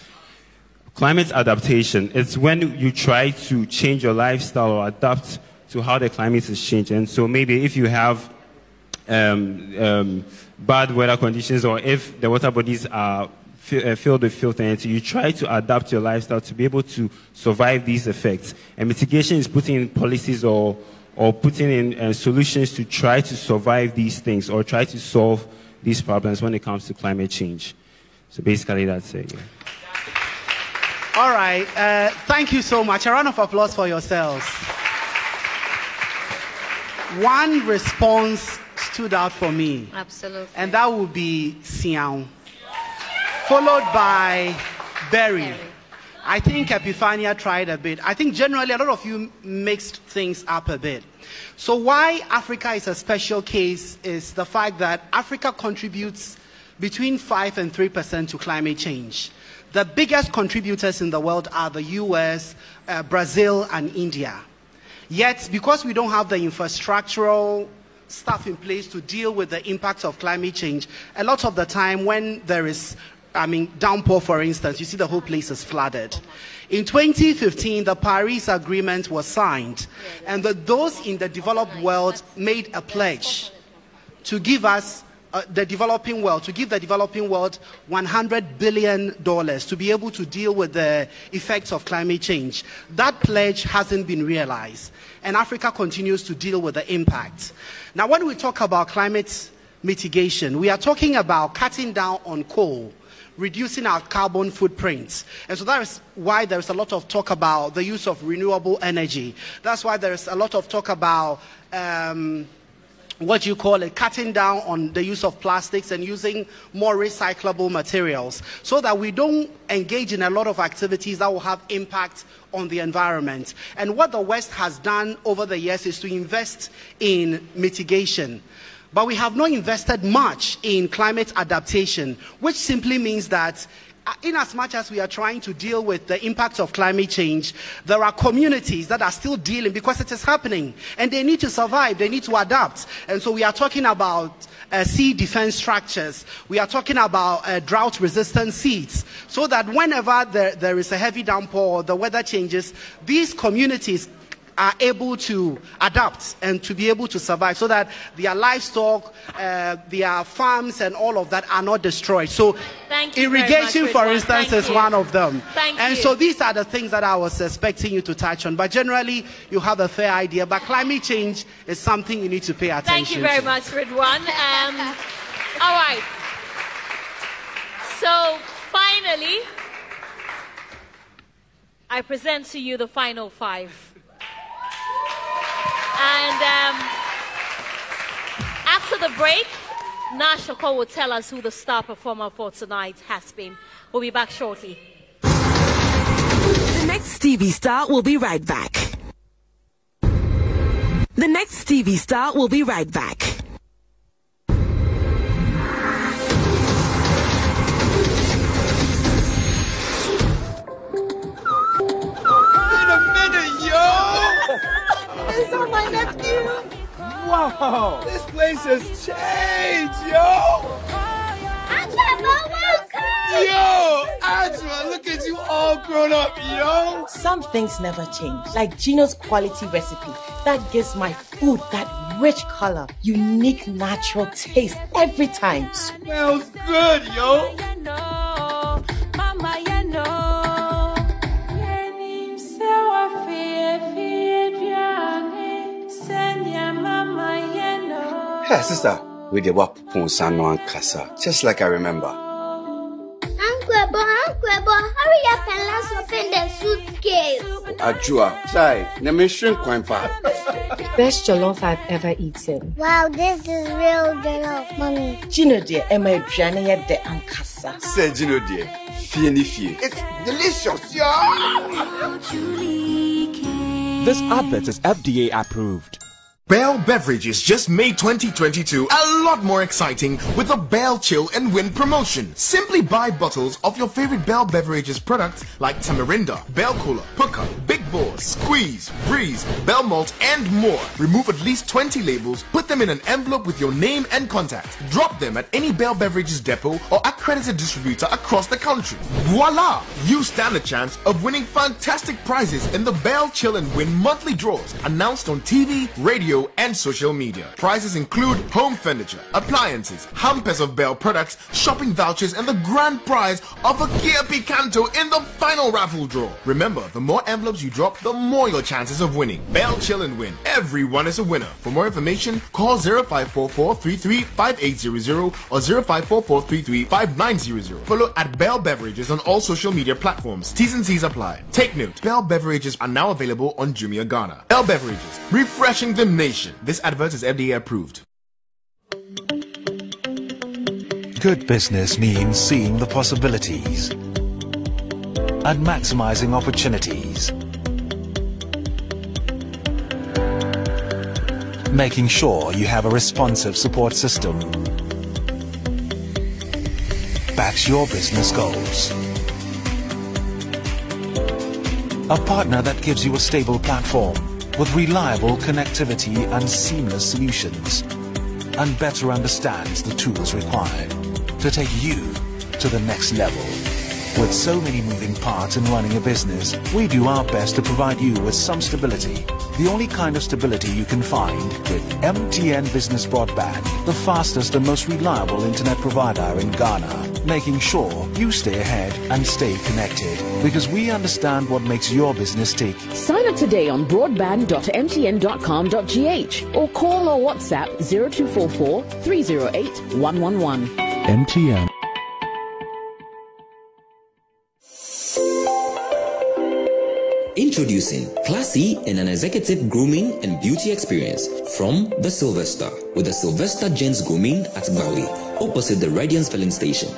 Climate adaptation, it's when you try to change your lifestyle or adapt to how the climate is changing. And so maybe if you have bad weather conditions or if the water bodies are filled with filth, and you try to adapt your lifestyle to be able to survive these effects. And mitigation is putting in policies or putting in solutions to try to survive these things or try to solve these problems when it comes to climate change. So basically that's it. Yeah. All right. Thank you so much. A round of applause for yourselves. One response stood out for me. Absolutely. And that would be Siao, followed by Berry. I think Epiphania tried a bit. I think generally a lot of you mixed things up a bit. So why Africa is a special case is the fact that Africa contributes between 5 and 3% to climate change. The biggest contributors in the world are the US, Brazil, and India. Yet, because we don't have the infrastructural stuff in place to deal with the impacts of climate change, a lot of the time when there is downpour, for instance, you see the whole place is flooded. In 2015, the Paris Agreement was signed, and those in the developed world made a pledge to give us the developing world $100 billion to be able to deal with the effects of climate change. That pledge hasn't been realized, and Africa continues to deal with the impact. Now, when we talk about climate mitigation, we are talking about cutting down on coal, reducing our carbon footprints. And so that is why there is a lot of talk about the use of renewable energy. That's why there is a lot of talk about cutting down on the use of plastics and using more recyclable materials so that we don't engage in a lot of activities that will have impact on the environment. And what the West has done over the years is to invest in mitigation. But we have not invested much in climate adaptation, which simply means that in as much as we are trying to deal with the impact of climate change, there are communities that are still dealing because it is happening and they need to survive, they need to adapt. And so we are talking about sea defense structures. We are talking about drought-resistant seeds, so that whenever there is a heavy downpour or the weather changes, these communities are able to adapt and to be able to survive, so that their livestock, their farms and all of that are not destroyed. So irrigation, for instance, is one of them. And so these are the things that I was expecting you to touch on. But generally, you have a fair idea. But climate change is something you need to pay attention to. Thank you very much, GHOne. All right. So finally, I present to you the final 5. And after the break, Nash Oko will tell us who the star performer for tonight has been. We'll be back shortly. The next TV star will be right back. The next TV star will be right back. Wait a minute, yo! It's on my nephew. Wow, this place has changed, yo! Yo, Ajwa, look at you all grown up, yo! Some things never change, like GHOne's quality recipe that gives my food that rich color, unique natural taste every time. Smells good, yo! Hey, sister, we did what Ponsano and Casa, just like I remember. Uncle Bo, hurry up and let's open the suitcase. Ajua, chai, never shrink quite far. Best jollof I've ever eaten. Wow, this is real jollof, mommy. GHOne dear, Emma Adriana de Ankasa. Say GHOne dear, fie. It's delicious, yo! This advert is FDA approved. Bell Beverages just made 2022 a lot more exciting with a Bell Chill and Win promotion. Simply buy bottles of your favorite Bell Beverages products like Tamarinda, Bell Cola, Puka, Big Boss, Squeeze, Breeze, Bell Malt, and more. Remove at least 20 labels, put them in an envelope with your name and contact. Drop them at any Bell Beverages depot or accredited distributor across the country. Voila! You stand a chance of winning fantastic prizes in the Bell Chill and Win monthly draws announced on TV, radio, and social media. Prizes include home furniture, appliances, hampers of Bell products, shopping vouchers, and the grand prize of a Kia Picanto in the final raffle draw. Remember, the more envelopes you drop, the more your chances of winning. Bell Chill and Win. Everyone is a winner. For more information, call 0544-335800 or 0544-335900. Follow at Bell Beverages on all social media platforms. T's and C's apply. Take note, Bell Beverages are now available on Jumia Ghana. Bell Beverages, refreshing the nation. This advert is FDA approved. Good business means seeing the possibilities and maximizing opportunities. Making sure you have a responsive support system backs your business goals. A partner that gives you a stable platform with reliable connectivity and seamless solutions, and better understands the tools required to take you to the next level. With so many moving parts in running a business, we do our best to provide you with some stability. The only kind of stability you can find with MTN Business Broadband, the fastest and most reliable internet provider in Ghana, making sure you stay ahead and stay connected, because we understand what makes your business tick. Sign up today on broadband.mtn.com.gh or call or WhatsApp 0244 308 111. MTN. Introducing classy and an executive grooming and beauty experience from the Sylvester with the Sylvester Gents Grooming at Bawi, opposite the Radiance filling station.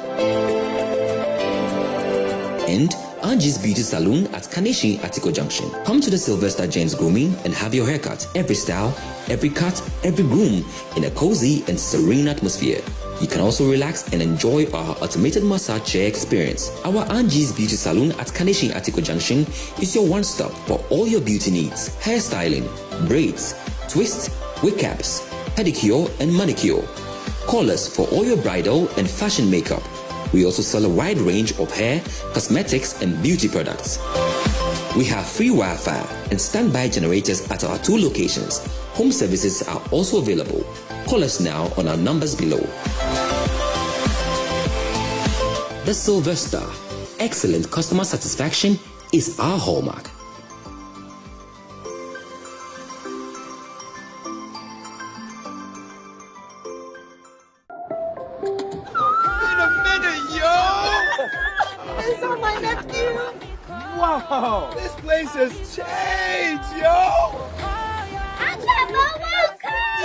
And Angie's Beauty Salon at Kaneshi Atiko Junction. Come to the Sylvester Gents Grooming and have your haircut, every style, every cut, every groom in a cozy and serene atmosphere. You can also relax and enjoy our automated massage chair experience. Our Angie's Beauty Salon at Kaneshie Atiko Junction is your one-stop for all your beauty needs. Hairstyling, braids, twists, wig caps, pedicure and manicure. Call us for all your bridal and fashion makeup. We also sell a wide range of hair, cosmetics and beauty products. We have free Wi-Fi and standby generators at our 2 locations. Home services are also available. Call us now on our numbers below. The Silver Star. Excellent customer satisfaction is our hallmark. It's on my nephew. Wow, this place has changed, yo!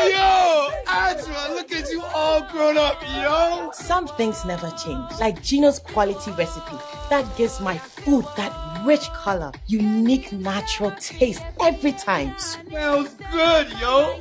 Yo, Angela, look at you all grown up, yo! Some things never change, like GHOne's quality recipe that gives my food that rich color, unique natural taste every time. Smells good, yo!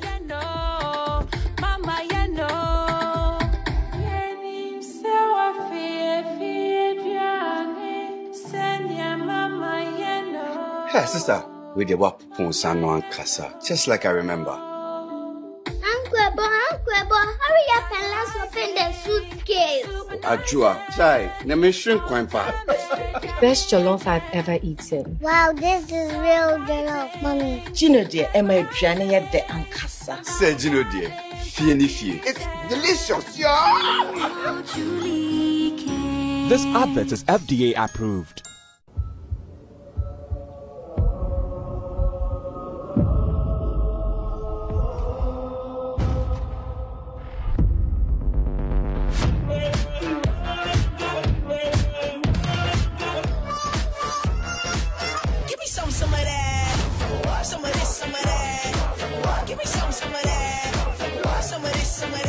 Hey, sister, we the wap Ponsano and Casa, just like I remember. Uncle Bo, hurry up and let's open the suitcase. Ajua, chai, never shrink quite far. Best jollof I've ever eaten. Wow, this is real jollof, mommy. Gino dear, Emma Drania de Ancasa. Say Gino dear, Fieni Fie. It's delicious, yo! This advert is FDA approved. Some of that. Some of this, some of that. Give me some of that. Some of this, some of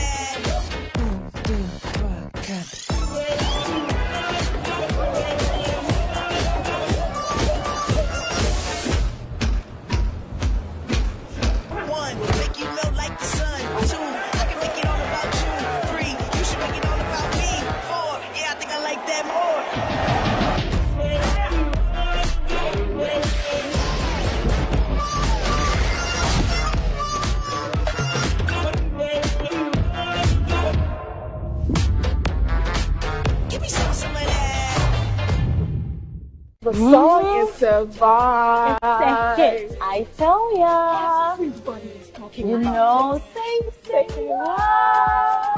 One, make you melt like the sun. Two, I can make it all about you. Three, you should make it all about me. Four, yeah, I think I like that more. The song is survive. It's a hit, I tell ya. Everybody is talking about it. Say what?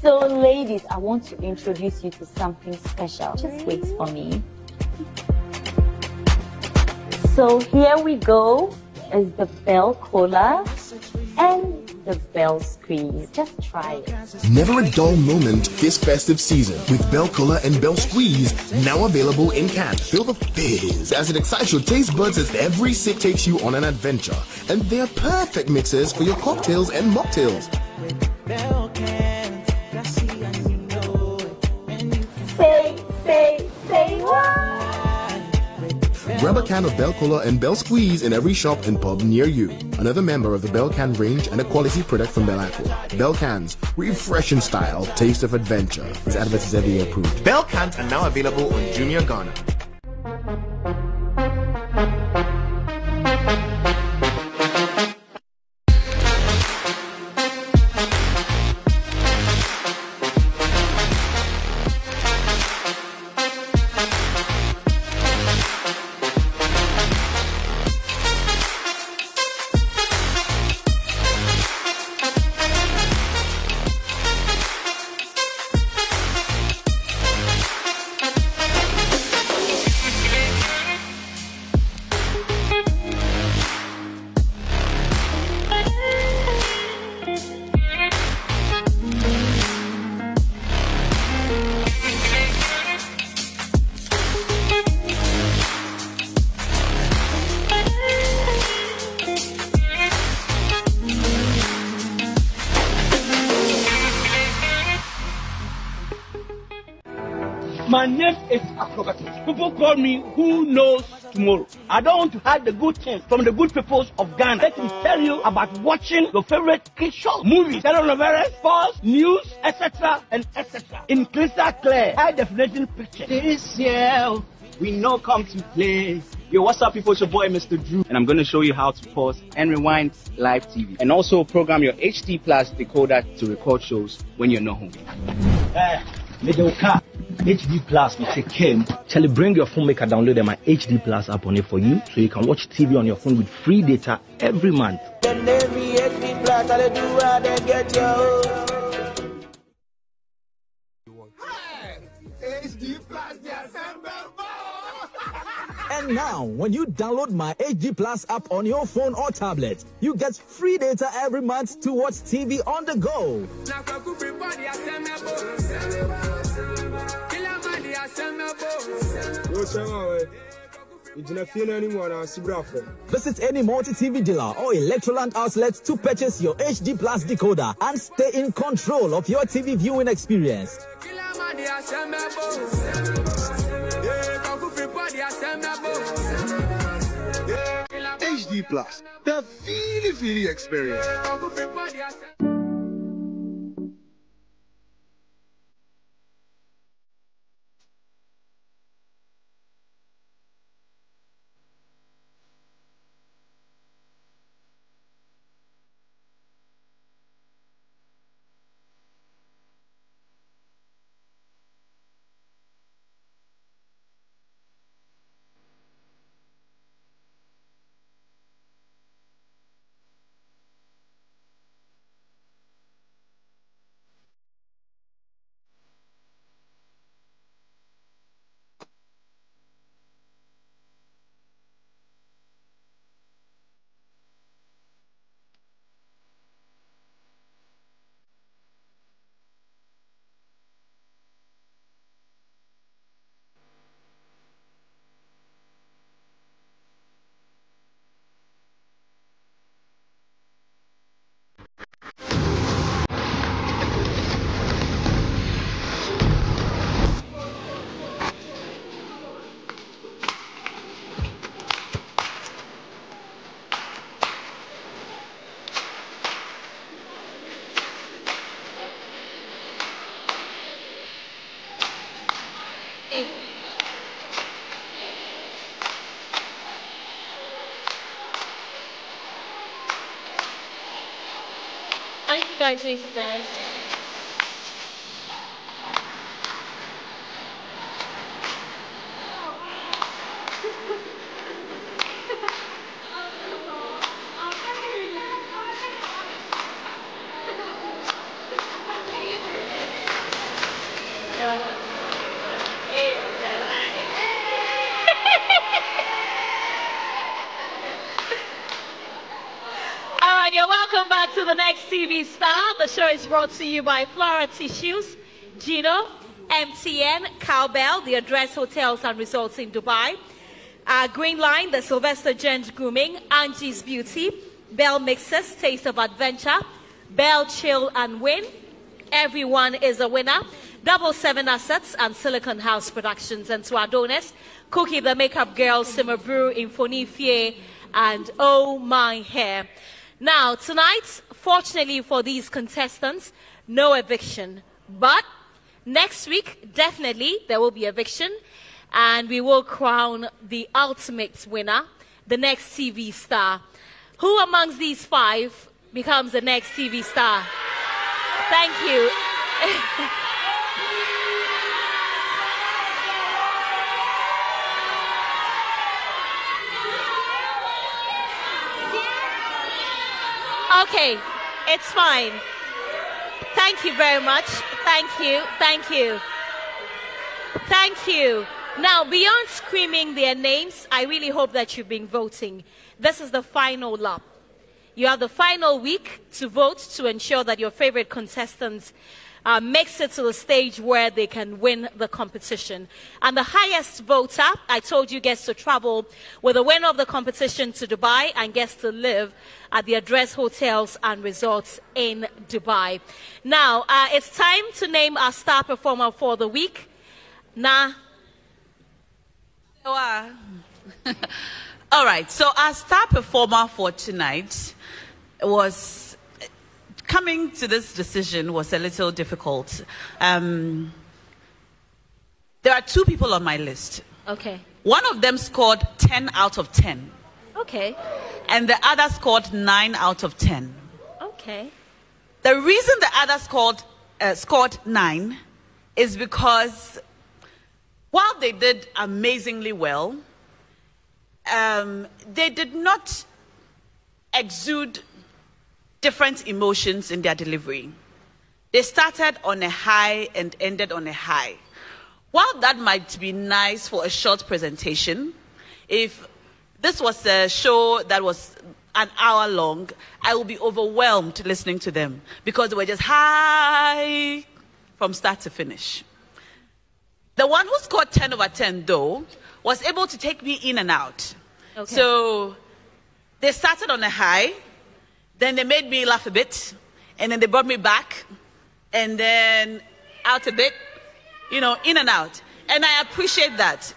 So ladies, I want to introduce you to something special. Just wait for me. So here we go is the Bell Cola and the Bell Squeeze. Just try it. Never a dull moment this festive season with Bell Cola and Bell Squeeze, now available in can. Feel the fizz as it excites your taste buds as every sip takes you on an adventure. And they're perfect mixes for your cocktails and mocktails. Say what? Grab a can of Bell Cola and Bell Squeeze in every shop and pub near you. Another member of the Bell Can range and a quality product from Bell Aqua. Bell Cans, refresh in style, taste of adventure. This advert is FDA approved. Bell Cans are now available on Junior Ghana. My name is Acrobatic. People call me Who Knows tomorrow. I don't want to hide the good things from the good people of Ghana. Let me tell you about watching your favorite kid show, movies, telenovelas, sports, news, etc. and etc. in crystal clear, high definition picture. This year, we know come to play. Yo, what's up, people? It's your boy, Mr. Drew, and I'm going to show you how to pause and rewind live TV, and also program your HD Plus decoder to record shows when you're not home. Middle car. HD Plus, you take care. Shall bring your phone, make a download my HD Plus app on it for you, so you can watch TV on your phone with free data every month. And now, when you download my HD Plus app on your phone or tablet, you get free data every month to watch TV on the go. Visit any multi-TV dealer or Electroland outlet to purchase your HD Plus decoder and stay in control of your TV viewing experience. HD Plus, the feely experience. I think you guys need to dance. You're welcome back to the next TV Star. The show is brought to you by Flora Tissues, GHOne, MTN, Cowbell, the Address Hotels and Resorts in Dubai, Green Line, the Sylvester Gent Grooming, Angie's Beauty, Bell Mixers, Taste of Adventure, Bell Chill and Win, Everyone is a Winner, 77 Assets and Silicon House Productions, and to our donors, Cookie the Makeup Girl, Simmer Brew, Infonifie, and Oh My Hair. Now, tonight, fortunately for these contestants, no eviction. But next week, definitely, there will be eviction. And we will crown the ultimate winner, the next TV star. Who amongst these five becomes the next TV star? Thank you. Okay, it's fine. Thank you very much. Thank you. Thank you. Thank you. Now, beyond screaming their names, I really hope that you've been voting. This is the final lap. You have the final week to vote to ensure that your favorite contestants makes it to the stage where they can win the competition. And the highest voter, I told you, gets to travel with the winner of the competition to Dubai and gets to live at the Address Hotels and Resorts in Dubai. Now, it's time to name our star performer for the week. All right, so our star performer for tonight was coming to this decision was a little difficult. There are two people on my list. Okay. One of them scored 10 out of 10. Okay. And the other scored 9 out of 10. Okay. The reason the other scored 9 is because while they did amazingly well, they did not exude different emotions in their delivery. They started on a high and ended on a high. While that might be nice for a short presentation, if this was a show that was an hour long, I will be overwhelmed listening to them because they were just high from start to finish. The one who scored 10 over 10, though, was able to take me in and out. Okay. So they started on a high, then they made me laugh a bit, and then they brought me back, and then out a bit, you know, in and out. And I appreciate that.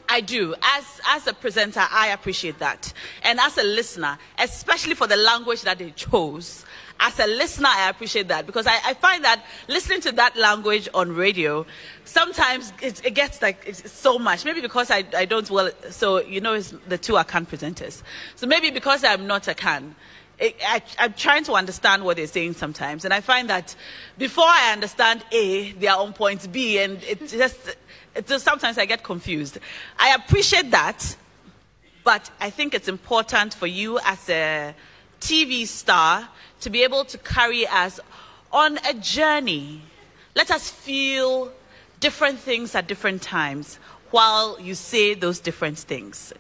I do. As a presenter, I appreciate that. And as a listener, especially for the language that they chose, as a listener, I appreciate that because I find that listening to that language on radio, sometimes it gets like it's so much. Maybe because I don't, well, so you know, the two are Can presenters. So maybe because I'm not a Can, I'm trying to understand what they're saying sometimes. And I find that before I understand A, they are on point B, and it just sometimes I get confused. I appreciate that, but I think it's important for you as a TV star to be able to carry us on a journey. Let us feel different things at different times while you say those different things.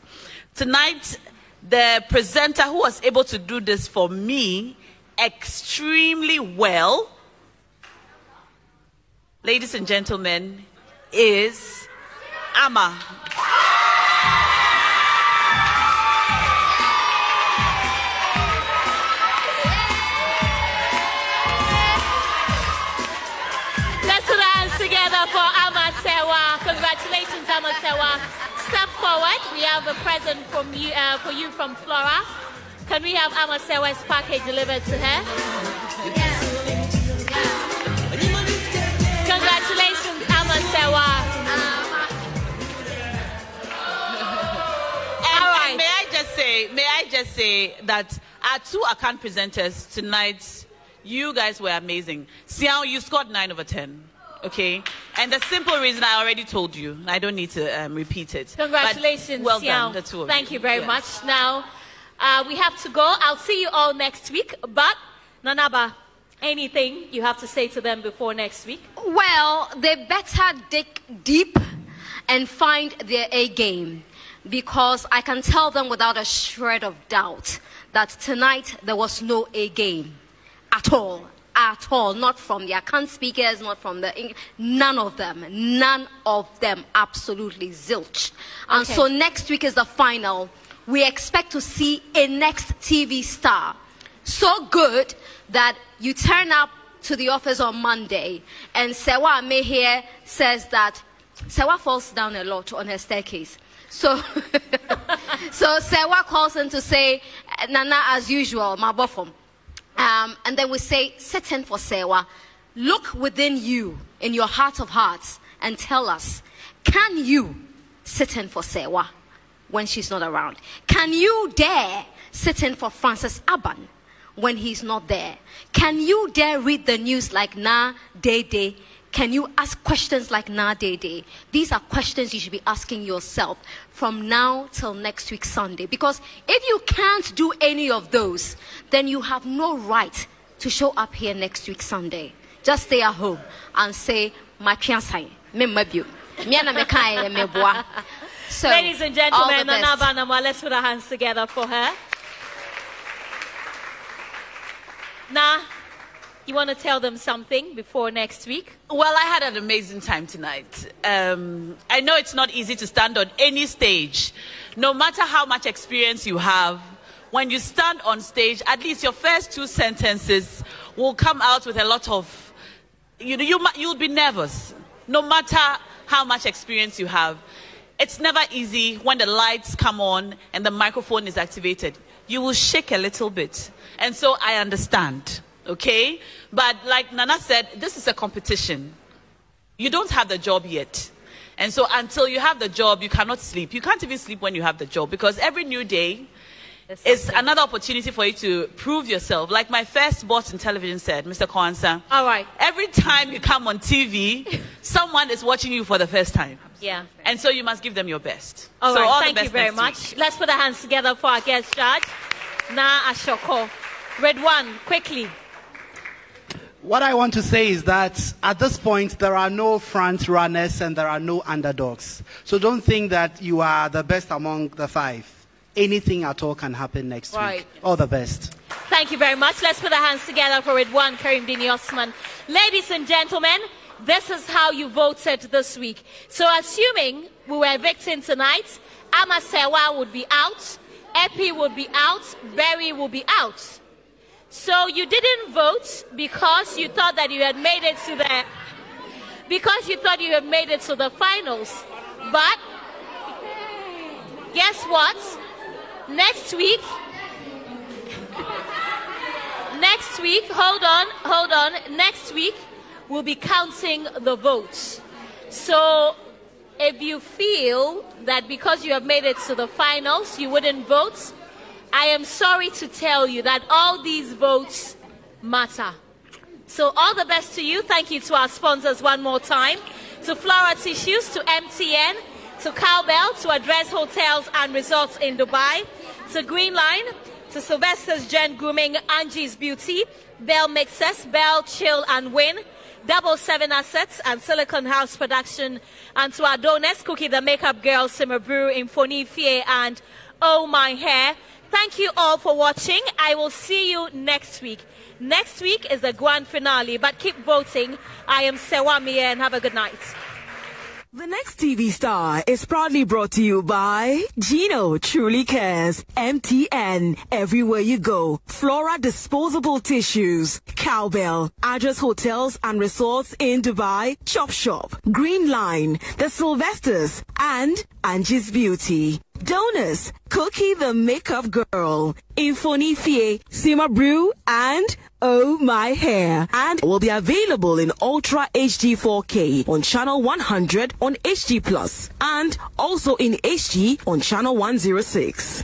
Tonight, the presenter who was able to do this for me extremely well, ladies and gentlemen, is Ama. Together for Ama Sewa. Congratulations, Ama Sewa. Step forward. We have a present from you, for you from Flora. Can we have Ama Sewa's package delivered to her? Yes. Congratulations, Ama Sewa. All right. May I just say that our two account presenters tonight, you guys were amazing. Xiao, you scored 9 over 10. Okay, and the simple reason I already told you, I don't need to repeat it. Congratulations, but well Xiao. done, the two of you. Thank you very much. Now, we have to go. I'll see you all next week. But, Nanaba, anything you have to say to them before next week? Well, they better dig deep and find their A game. Because I can tell them without a shred of doubt that tonight there was no A game at all. At all, not from the account speakers, not from the English, none of them, absolutely zilch. And Okay. so next week is the final. We expect to see a next TV star so good that you turn up to the office on Monday and Sewa Mehir says that Sewa falls down a lot on her staircase. So, so Sewa calls in to say, Nana, as usual, my bofom. And then we say, sit in for Sewa. Look within you, in your heart of hearts, and tell us, can you sit in for Sewa when she's not around? Can you dare sit in for Francis Aban when he's not there? Can you dare read the news like Na Dede? Can you ask questions like Na Dede? These are questions you should be asking yourself from now till next week Sunday. Because if you can't do any of those, then you have no right to show up here next week Sunday. Just stay at home and say, my fiancé, so, ladies and gentlemen, Nanaba Nama, let's put our hands together for her. Nah. You want to tell them something before next week? Well, I had an amazing time tonight. I know it's not easy to stand on any stage. No matter how much experience you have, when you stand on stage, at least your first 2 sentences will come out with a lot of, you'll be nervous. No matter how much experience you have. it's never easy when the lights come on and the microphone is activated. You will shake a little bit. And so I understand, okay? But like Nana said, this is a competition. You don't have the job yet. And so until you have the job, you cannot sleep. You can't even sleep when you have the job, because every new day is another opportunity for you to prove yourself. Like my first boss in television said, Mr. Kwanzaa. All right. Every time you come on TV, someone is watching you for the first time. Yeah. And so you must give them your best. All so right. all Thank the best you very much. Let's put our hands together for our guest judge, Na Ashoko. GHOne, quickly. What I want to say is that at this point, there are no front runners and there are no underdogs. So don't think that you are the best among the 5. Anything at all can happen next week. All the best. Thank you very much. Let's put our hands together for GHOne, Karim Dini Osman. Ladies and gentlemen, this is how you voted this week. So assuming we were evicting tonight, Amasewa would be out, Epi would be out, Berry would be out. So you didn't vote because you thought that you had made it to the finals. But guess what? Next week, hold on. Next week, we'll be counting the votes. So if you feel that because you have made it to the finals, you wouldn't vote, I am sorry to tell you that all these votes matter. So all the best to you. Thank you to our sponsors one more time. To Flora Tissues, to MTN, to Cowbell, to Address Hotels and Resorts in Dubai, to Green Line, to Sylvester's Gen Grooming, Angie's Beauty, Bell Mixers, Bell Chill and Win, 77 Assets and Silicon House Production, and to our donors, Cookie the Makeup Girl, Simmer Brew, Infoni Fie, and Oh My Hair. Thank you all for watching. I will see you next week. Next week is the grand finale, but keep voting. I am Sewa Mie, and have a good night. The next TV star is proudly brought to you by GHOne Truly Cares, MTN, Everywhere You Go, Flora Disposable Tissues, Cowbell, Address Hotels and Resorts in Dubai, Chop Shop, Green Line, The Sylvesters, and Angie's Beauty. Donors, Cookie the Makeup Girl, Infoni Fie, Simmer Brew, and Oh My Hair. And will be available in Ultra HD 4K on channel 100 on HD Plus and also in HD on channel 106.